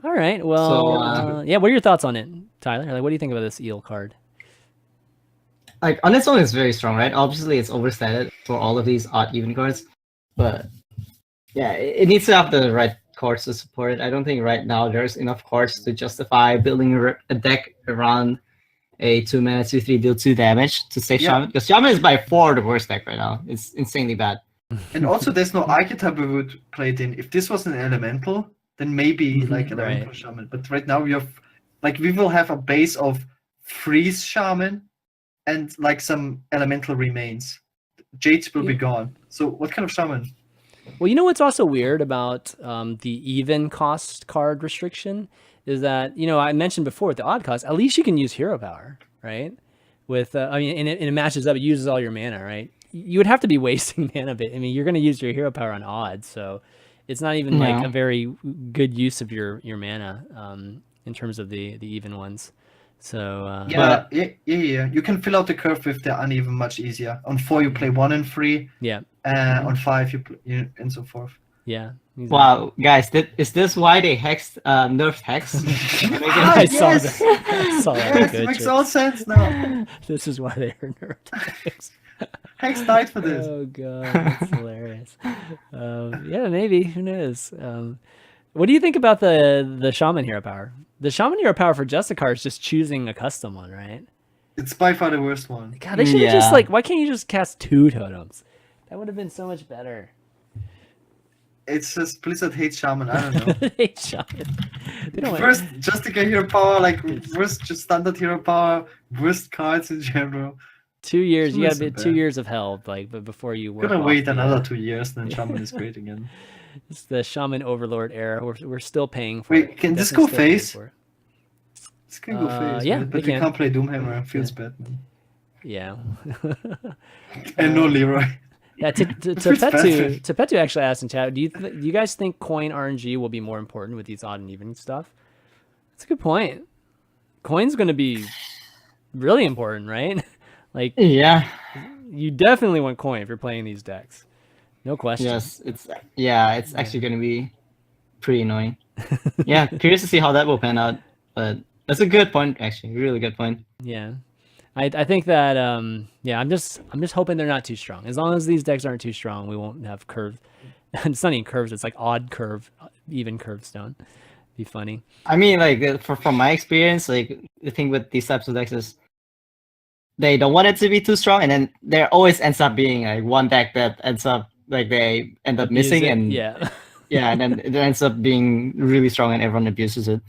[SPEAKER 1] right. Well, yeah. What are your thoughts on it, Tyler? Like, what do you think about this eel card?
[SPEAKER 3] Like on its own, it's very strong, right? Obviously, it's overstated for all of these odd even cards, but yeah, it needs to have the right cards to support it. I don't think right now there's enough cards to justify building a deck around a 2 mana 2/3 deal 2 damage to save Shaman, because Shaman is by far the worst deck right now. It's insanely bad.
[SPEAKER 2] And also, there's no archetype we would play it in. If this was an elemental, then maybe like elemental Shaman. But right now we have, like, we will have a base of freeze Shaman and like some elemental remains. Jades will be gone. So what kind of Shaman?
[SPEAKER 1] Well, you know what's also weird about the even cost card restriction is that, you know, I mentioned before with the odd cost, at least you can use hero power, right? With I mean, and it matches up, it uses all your mana, right? You would have to be wasting mana bit. I mean, you're going to use your hero power on odds, so it's not even like a very good use of your mana in terms of the even ones. So
[SPEAKER 2] yeah. You can fill out the curve with the uneven much easier. On 4 you play 1 and 3.
[SPEAKER 1] Yeah.
[SPEAKER 2] On 5 you play, and so forth.
[SPEAKER 1] Yeah. Exactly.
[SPEAKER 3] Wow, guys, is this why they nerfed Hex?
[SPEAKER 1] I saw that. I saw that.
[SPEAKER 2] Yes, it makes all sense now.
[SPEAKER 1] This is why they are nerfed Hex.
[SPEAKER 2] Hex died for this.
[SPEAKER 1] Oh god, that's hilarious. Yeah, maybe. Who knows? What do you think about the Shaman hero power? The Shaman hero power for Justicar is just choosing a custom one, right?
[SPEAKER 2] It's by far the worst one.
[SPEAKER 1] God, they should have just like, why can't you just cast 2 totems? That would have been so much better.
[SPEAKER 2] It's just Blizzard hates Shaman. I don't know.
[SPEAKER 1] They hate Shaman. They don't
[SPEAKER 2] First, Justica hero power, like worst just standard hero power, worst cards in general.
[SPEAKER 1] 2 years, you gotta be 2 years of hell, like, but before you work.
[SPEAKER 2] Gonna wait another 2 years, then Shaman is great again.
[SPEAKER 1] It's the Shaman Overlord era. We're still paying for.
[SPEAKER 2] Wait, can this go face? This can go face.
[SPEAKER 1] Yeah,
[SPEAKER 2] right? But we can't play Doomhammer. It feels bad, man.
[SPEAKER 1] Yeah.
[SPEAKER 2] And no Leroy.
[SPEAKER 1] Yeah, Tepetu actually asked in chat, do you guys think coin RNG will be more important with these odd and even stuff? That's a good point. Coin's going to be really important, right? Like,
[SPEAKER 3] Yeah.
[SPEAKER 1] you definitely want coin if you're playing these decks. No question.
[SPEAKER 3] Yes, it's actually going to be pretty annoying. Yeah, curious to see how that will pan out. But that's a good point, actually. Really good point.
[SPEAKER 1] Yeah. I think that yeah, I'm just hoping they're not too strong. As long as these decks aren't too strong, we won't have curve. It's not even curves, it's like odd curve, even curve stone. Be funny.
[SPEAKER 3] I mean, like from my experience, like the thing with these types of decks is they don't want it to be too strong, and then there always ends up being like one deck that ends up like they end up missing, and
[SPEAKER 1] yeah.
[SPEAKER 3] yeah, and then it ends up being really strong, and everyone abuses it.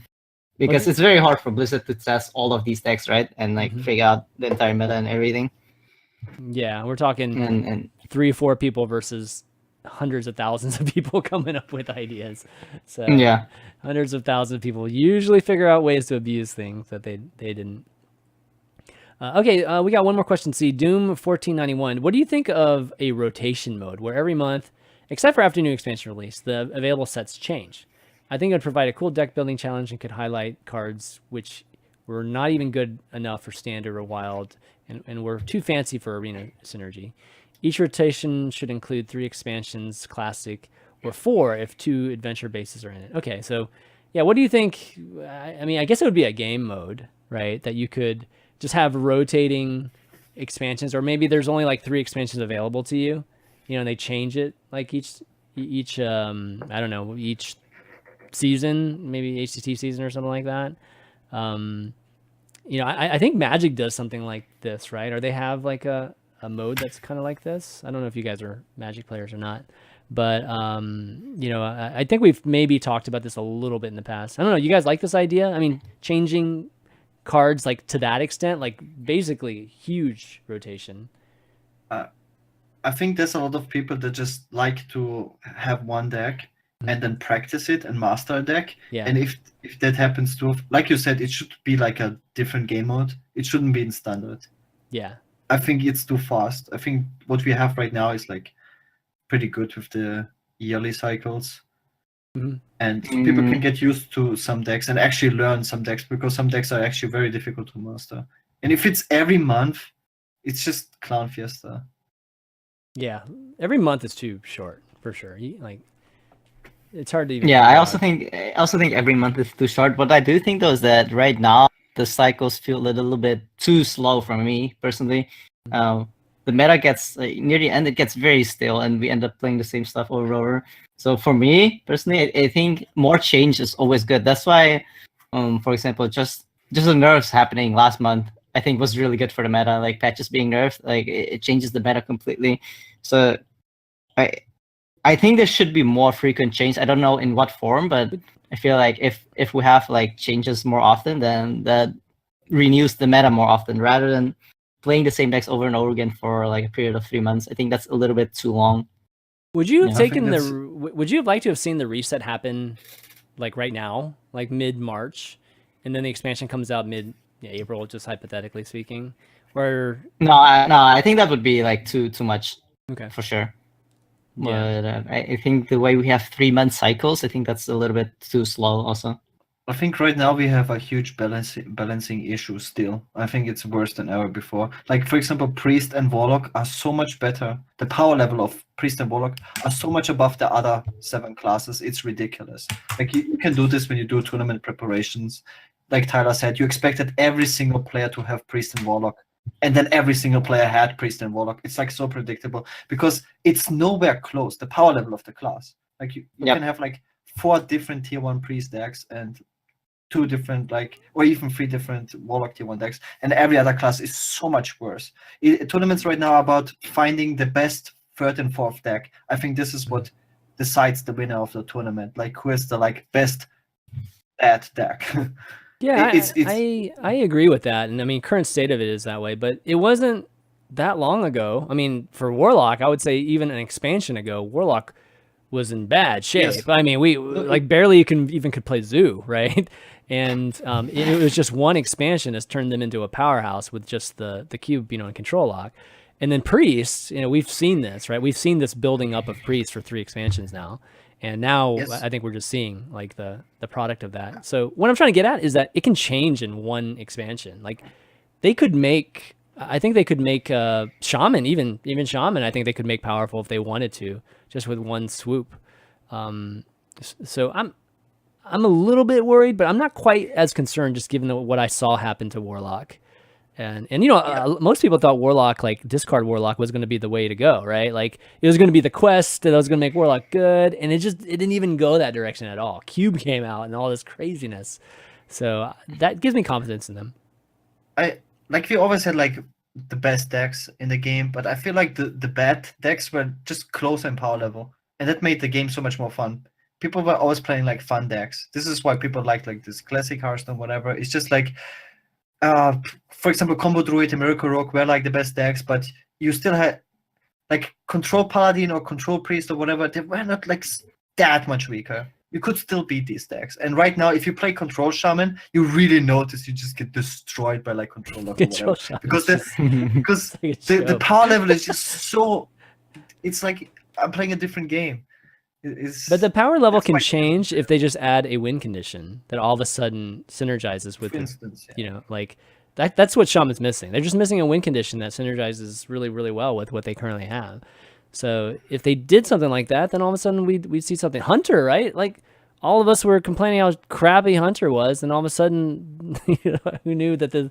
[SPEAKER 3] Because it's very hard for Blizzard to test all of these decks, right? And like figure out the entire meta and everything.
[SPEAKER 1] Yeah, we're talking
[SPEAKER 3] and
[SPEAKER 1] 3-4 people versus hundreds of thousands of people coming up with ideas. So
[SPEAKER 3] yeah,
[SPEAKER 1] hundreds of thousands of people usually figure out ways to abuse things that they didn't. Okay, we got one more question. See, Doom 1491. What do you think of a rotation mode where every month, except for after new expansion release, the available sets change? I think it would provide a cool deck building challenge and could highlight cards which were not even good enough for standard or wild and were too fancy for arena synergy. Each rotation should include 3 expansions, classic, or 4 if 2 adventure bases are in it. Okay, so yeah, what do you think? I mean, I guess it would be a game mode, right? That you could just have rotating expansions, or maybe there's only like 3 expansions available to you, you know, and they change it like each I don't know, each season, maybe HCT season or something like that. You know, I think Magic does something like this, right? Or they have like a mode that's kind of like this. I don't know if you guys are Magic players or not, but you know, I think we've maybe talked about this a little bit in the past. I don't know. You guys like this idea? I mean, changing cards like to that extent, like basically huge rotation.
[SPEAKER 2] I think there's a lot of people that just like to have one deck and then practice it and master a deck.
[SPEAKER 1] Yeah.
[SPEAKER 2] And if that happens to, like you said, it should be like a different game mode. It shouldn't be in standard.
[SPEAKER 1] Yeah.
[SPEAKER 2] I think it's too fast. I think what we have right now is like pretty good with the yearly cycles. And people can get used to some decks and actually learn some decks, because some decks are actually very difficult to master. And if it's every month, it's just Clown Fiesta.
[SPEAKER 1] Yeah, every month is too short for sure. Like, it's hard to even.
[SPEAKER 3] Yeah, I also think every month is too short. What I do think though is that right now the cycles feel a little bit too slow for me personally. The meta gets near the end, it gets very stale, and we end up playing the same stuff over and over. So for me personally, I think more change is always good. That's why, for example, just the nerfs happening last month, I think was really good for the meta. Like patches being nerfed, like it changes the meta completely. So I think there should be more frequent change. I don't know in what form, but I feel like if we have like changes more often, then that renews the meta more often rather than playing the same decks over and over again for like a period of 3 months. I think that's a little bit too long.
[SPEAKER 1] Would you have would you have liked to have seen the reset happen like right now, like mid-March, and then the expansion comes out mid-April, just hypothetically speaking? Or
[SPEAKER 3] no, I think that would be like too much.
[SPEAKER 1] Okay,
[SPEAKER 3] for sure.
[SPEAKER 1] Yeah.
[SPEAKER 3] But I think the way we have 3-month cycles, I think that's a little bit too slow also.
[SPEAKER 2] I think right now we have a huge balancing issue still. I think it's worse than ever before. Like, for example, Priest and Warlock are so much better. The power level of Priest and Warlock are so much above the other 7 classes. It's ridiculous. Like, you can do this when you do tournament preparations. Like Tyler said, you expected every single player to have Priest and Warlock. And then every single player had Priest and Warlock. It's like so predictable because it's nowhere close, the power level of the class. Like, you can have like 4 different tier 1 Priest decks and 2 different, like, or even 3 different Warlock tier 1 decks, and every other class is so much worse. Tournaments right now are about finding the best 3rd and 4th deck. I think this is what decides the winner of the tournament. Like, who is the like best bad deck?
[SPEAKER 1] Yeah, I agree with that, and I mean, current state of it is that way, but it wasn't that long ago. I mean, for Warlock, I would say even an expansion ago, Warlock was in bad shape. Yes. I mean, we like barely could play Zoo, right? And it was just one expansion has turned them into a powerhouse with just the cube, and control lock. And then priests, we've seen this, right? We've seen this building up of priests for 3 expansions now. And now I think we're just seeing like the product of that. So what I'm trying to get at is that it can change in one expansion. Like I think they could make Shaman, even Shaman, I think they could make powerful if they wanted to, just with one swoop. So I'm a little bit worried, but I'm not quite as concerned, just given what I saw happen to Warlock. And most people thought Warlock, like discard Warlock, was going to be the way to go, right? Like it was going to be the quest that was going to make Warlock good, and it didn't even go that direction at all. Cube came out and all this craziness, so that gives me confidence in them.
[SPEAKER 2] We always had like the best decks in the game, but I feel like the bad decks were just closer in power level, and that made the game so much more fun. People were always playing like fun decks. This is why people like this classic Hearthstone, whatever. It's just like, for example, Combo Druid and Miracle Rogue were like the best decks, but you still had like Control Paladin or Control Priest or whatever. They were not like that much weaker. You could still beat these decks. And right now, if you play Control Shaman, you really notice you just get destroyed by like Control Lock or whatever. Because the power level is just so. It's like I'm playing a different game.
[SPEAKER 1] But the power level can change if they just add a win condition that all of a sudden synergizes with, like that's what Shaman's missing. They're just missing a win condition that synergizes really, really well with what they currently have. So if they did something like that, then all of a sudden we'd see something. Hunter, right? Like all of us were complaining how crappy Hunter was, and all of a sudden, who knew that the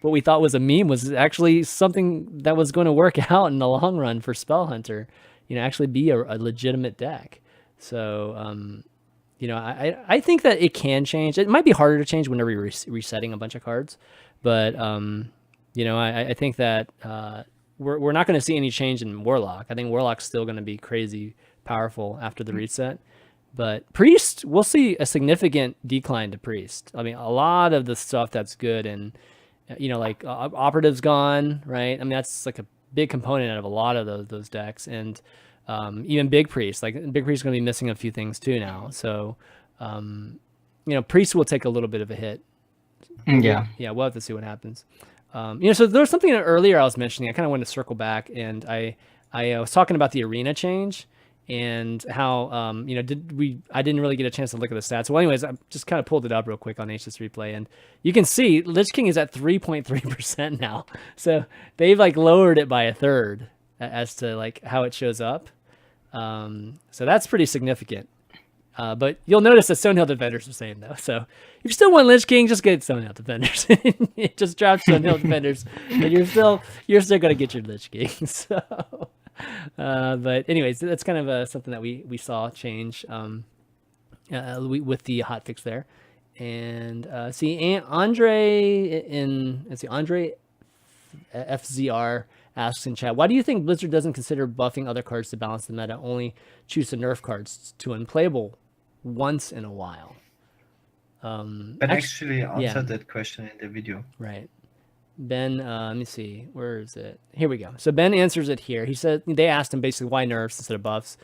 [SPEAKER 1] what we thought was a meme was actually something that was going to work out in the long run for Spell Hunter. Actually be a legitimate deck. So, I think that it can change. It might be harder to change whenever you're resetting a bunch of cards, but I think that we're not going to see any change in Warlock. I think Warlock's still going to be crazy powerful after the reset. But Priest, we'll see a significant decline to Priest. I mean, a lot of the stuff that's good, and like Operative's gone, right? I mean, that's like a big component out of a lot of those decks, and even Big Priest. Like Big Priest is going to be missing a few things too now. So, Priest will take a little bit of a hit.
[SPEAKER 3] Yeah,
[SPEAKER 1] we'll have to see what happens. So there was something earlier I was mentioning. I kind of wanted to circle back, and I was talking about the arena change and how I didn't really get a chance to look at the stats. Well, anyways, I just kind of pulled it up real quick on HSReplay, and you can see Lich King is at 3.3% now. So they've like lowered it by a third as to like how it shows up. So that's pretty significant. But you'll notice that Stonehill Defenders are the same though. So if you still want Lich King, just get Stonehill Defenders. Just drop Stonehill Defenders, and you're still gonna get your Lich King. So. But anyways, that's kind of something that we saw change with the hotfix there. And Andre FZR asks in chat, why do you think Blizzard doesn't consider buffing other cards to balance the meta, only choose to nerf cards to unplayable once in a while?
[SPEAKER 2] Ben actually answered that question in the video.
[SPEAKER 1] Right. Ben, let me see, where is it? Here we go. So Ben answers it here. He said they asked him basically why nerfs instead of buffs,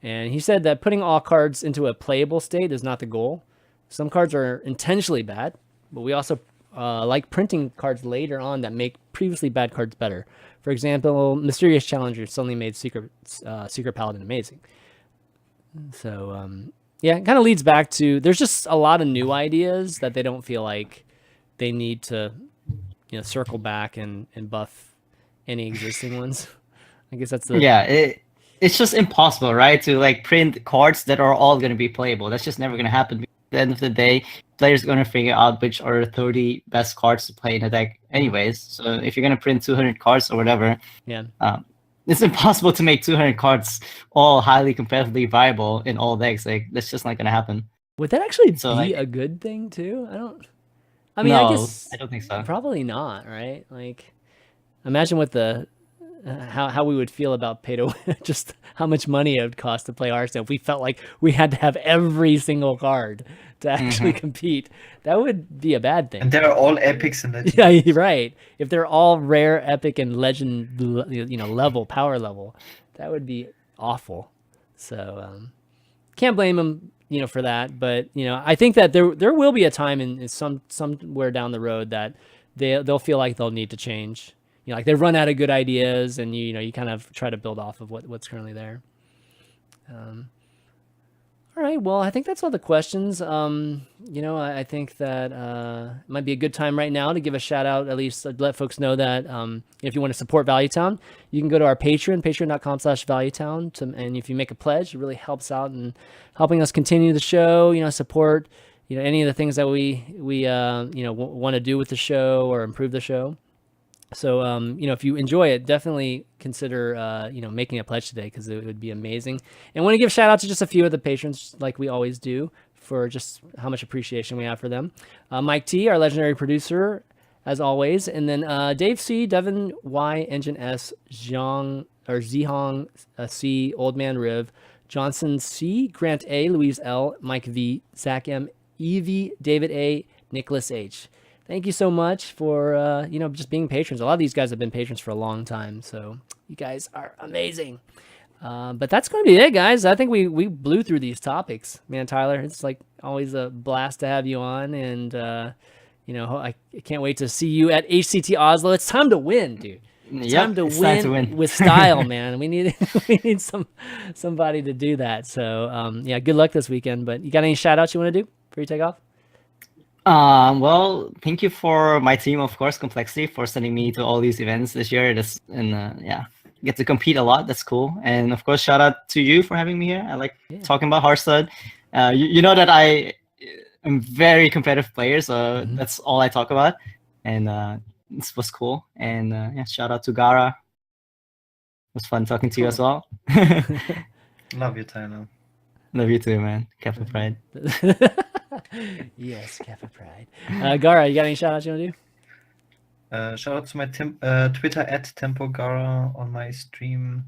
[SPEAKER 1] and he said that putting all cards into a playable state is not the goal. Some cards are intentionally bad, but we also like printing cards later on that make previously bad cards better. For example, Mysterious Challenger suddenly made Secret Paladin amazing. So it kind of leads back to there's just a lot of new ideas that they don't feel like they need to circle back and buff any existing ones. I guess that's
[SPEAKER 3] it's just impossible, right? To like print cards that are all going to be playable. That's just never going to happen. At the end of the day, players are going to figure out which are the 30 best cards to play in a deck anyways. So if you're going to print 200 cards or whatever, it's impossible to make 200 cards all highly competitively viable in all decks. Like that's just not going to happen.
[SPEAKER 1] Would that actually be a good thing too? I mean,
[SPEAKER 3] no,
[SPEAKER 1] I guess
[SPEAKER 3] I don't think so.
[SPEAKER 1] Probably not, right? Like, imagine what how we would feel about pay to win, just how much money it would cost to play Hearthstone if we felt like we had to have every single card to actually compete. That would be a bad thing.
[SPEAKER 2] And they're all epics and legends.
[SPEAKER 1] Yeah, you're right. If they're all rare, epic, and legend, level, power level, that would be awful. So, can't blame them, for that. But I think that there will be a time in somewhere down the road that they'll feel like they'll need to change. Like they run out of good ideas, and you kind of try to build off of what's currently there. All right, well, I think that's all the questions. I think that it might be a good time right now to give a shout out, at least let folks know that if you want to support Valuetown, you can go to our Patreon, patreon.com/Valuetown, and if you make a pledge, it really helps out in helping us continue the show, support, any of the things that we want to do with the show or improve the show. So, if you enjoy it, definitely consider, making a pledge today, because it would be amazing. And I want to give shout out to just a few of the patrons, like we always do, for just how much appreciation we have for them. Mike T, our legendary producer, as always. And then Dave C, Devin Y, Engine S, Zhang C, Old Man Riv, Johnson C, Grant A, Louise L, Mike V, Zach M, Evie, David A, Nicholas H. Thank you so much for, just being patrons. A lot of these guys have been patrons for a long time, so you guys are amazing. But that's going to be it, guys. I think we blew through these topics. Man, Tyler, it's like always a blast to have you on, and, I can't wait to see you at HCT Oslo. It's time to win, dude. It's time to win with style, man. We need somebody to do that. So, good luck this weekend. But you got any shout-outs you want to do before you take off?
[SPEAKER 3] Well, thank you for my team, of course, Complexity, for sending me to all these events this year. Get to compete a lot. That's cool. And of course, shout out to you for having me here. I like talking about Hearthstone. You know that I am very competitive player, so that's all I talk about. And this was cool. And shout out to Gaara. It was fun talking to you as well.
[SPEAKER 2] Love you, Tyler.
[SPEAKER 3] Love you too, man. Kappa Pride.
[SPEAKER 1] Yes, Kappa Pride. Gaara, you got any shout outs you want to do?
[SPEAKER 2] Shout out to my Twitter at Tempo Gaara, on my stream,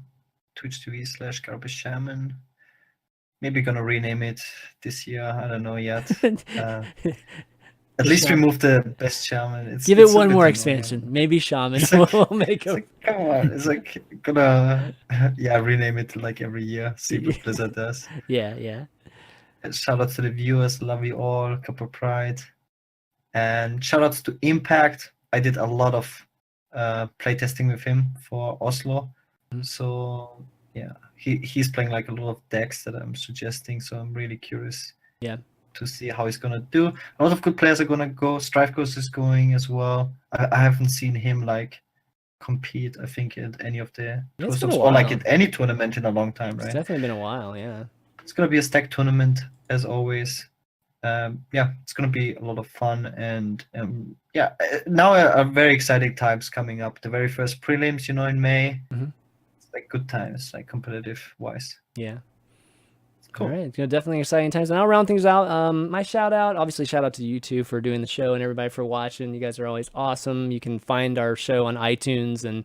[SPEAKER 2] Twitch TV/GaaraBestShaman. Maybe gonna rename it this year. I don't know yet. At least remove the best shaman.
[SPEAKER 1] Give it one more expansion. Maybe shaman will make it.
[SPEAKER 2] Come on, it's like gonna rename it like every year. See what Blizzard does.
[SPEAKER 1] Yeah.
[SPEAKER 2] Shout out to the viewers, love you all, Kappa Pride. And shout outs to Impact. I did a lot of playtesting with him for Oslo. So he's playing like a lot of decks that I'm suggesting, so I'm really curious to see how he's gonna do. A lot of good players are gonna go. Strife Ghost is going as well. I haven't seen him like compete, I think, at any of the tournaments or like at any tournament in a long time, right?
[SPEAKER 1] It's definitely been a while, yeah.
[SPEAKER 2] It's gonna be a stacked tournament as always. It's gonna be a lot of fun, and now are very exciting times coming up. The very first prelims, in May. It's like good times, like competitive wise.
[SPEAKER 1] Yeah.
[SPEAKER 2] Cool.
[SPEAKER 1] All right, it's definitely exciting times. And I'll round things out. My shout out to you two for doing the show, and everybody for watching. You guys are always awesome. You can find our show on iTunes and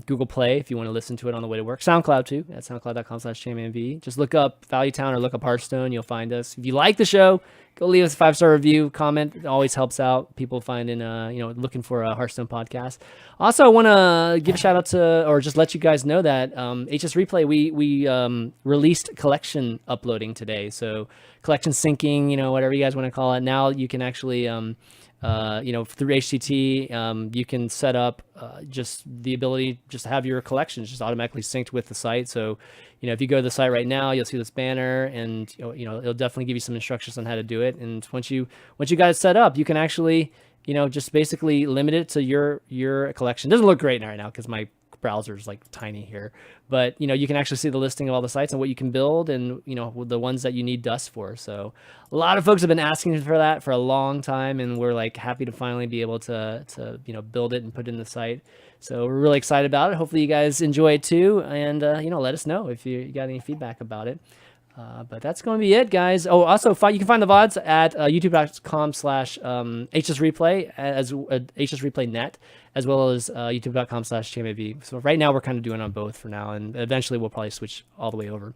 [SPEAKER 1] Google Play if you want to listen to it on the way to work. SoundCloud too, at soundcloud.com/ChanManV. Just look up Valuetown or look up Hearthstone. You'll find us. If you like the show, go leave us a 5-star review, comment. It always helps out people finding, looking for a Hearthstone podcast. Also, I want to give a shout out to, or just let you guys know that HS Replay, we released collection uploading today. So collection syncing, whatever you guys want to call it. Now you can actually, through HCT, you can set up just the ability just to have your collections just automatically synced with the site. So, if you go to the site right now, you'll see this banner, and it'll definitely give you some instructions on how to do it. And once you got it set up, you can actually, just basically limit it to your collection. It doesn't look great right now because my browser is like tiny here, but you can actually see the listing of all the sites and what you can build, and the ones that you need dust for. So a lot of folks have been asking for that for a long time, and we're like happy to finally be able to build it and put it in the site. So we're really excited about it. Hopefully you guys enjoy it too, and let us know if you got any feedback about it. But that's going to be it, guys. Oh, also, you can find the VODs at youtube.com/HSReplay, as HSReplay.net, as well as youtube.com/ChanManV. So right now we're kind of doing on both for now, and eventually we'll probably switch all the way over.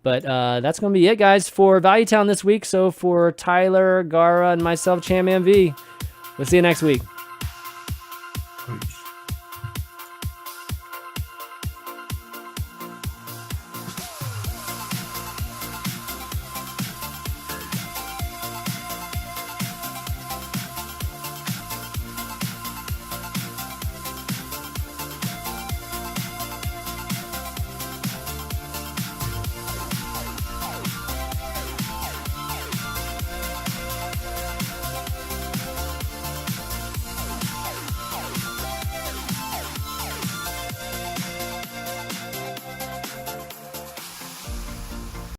[SPEAKER 1] But that's going to be it, guys, for Valuetown this week. So for Tyler, Gaara, and myself, ChanManV, we'll see you next week.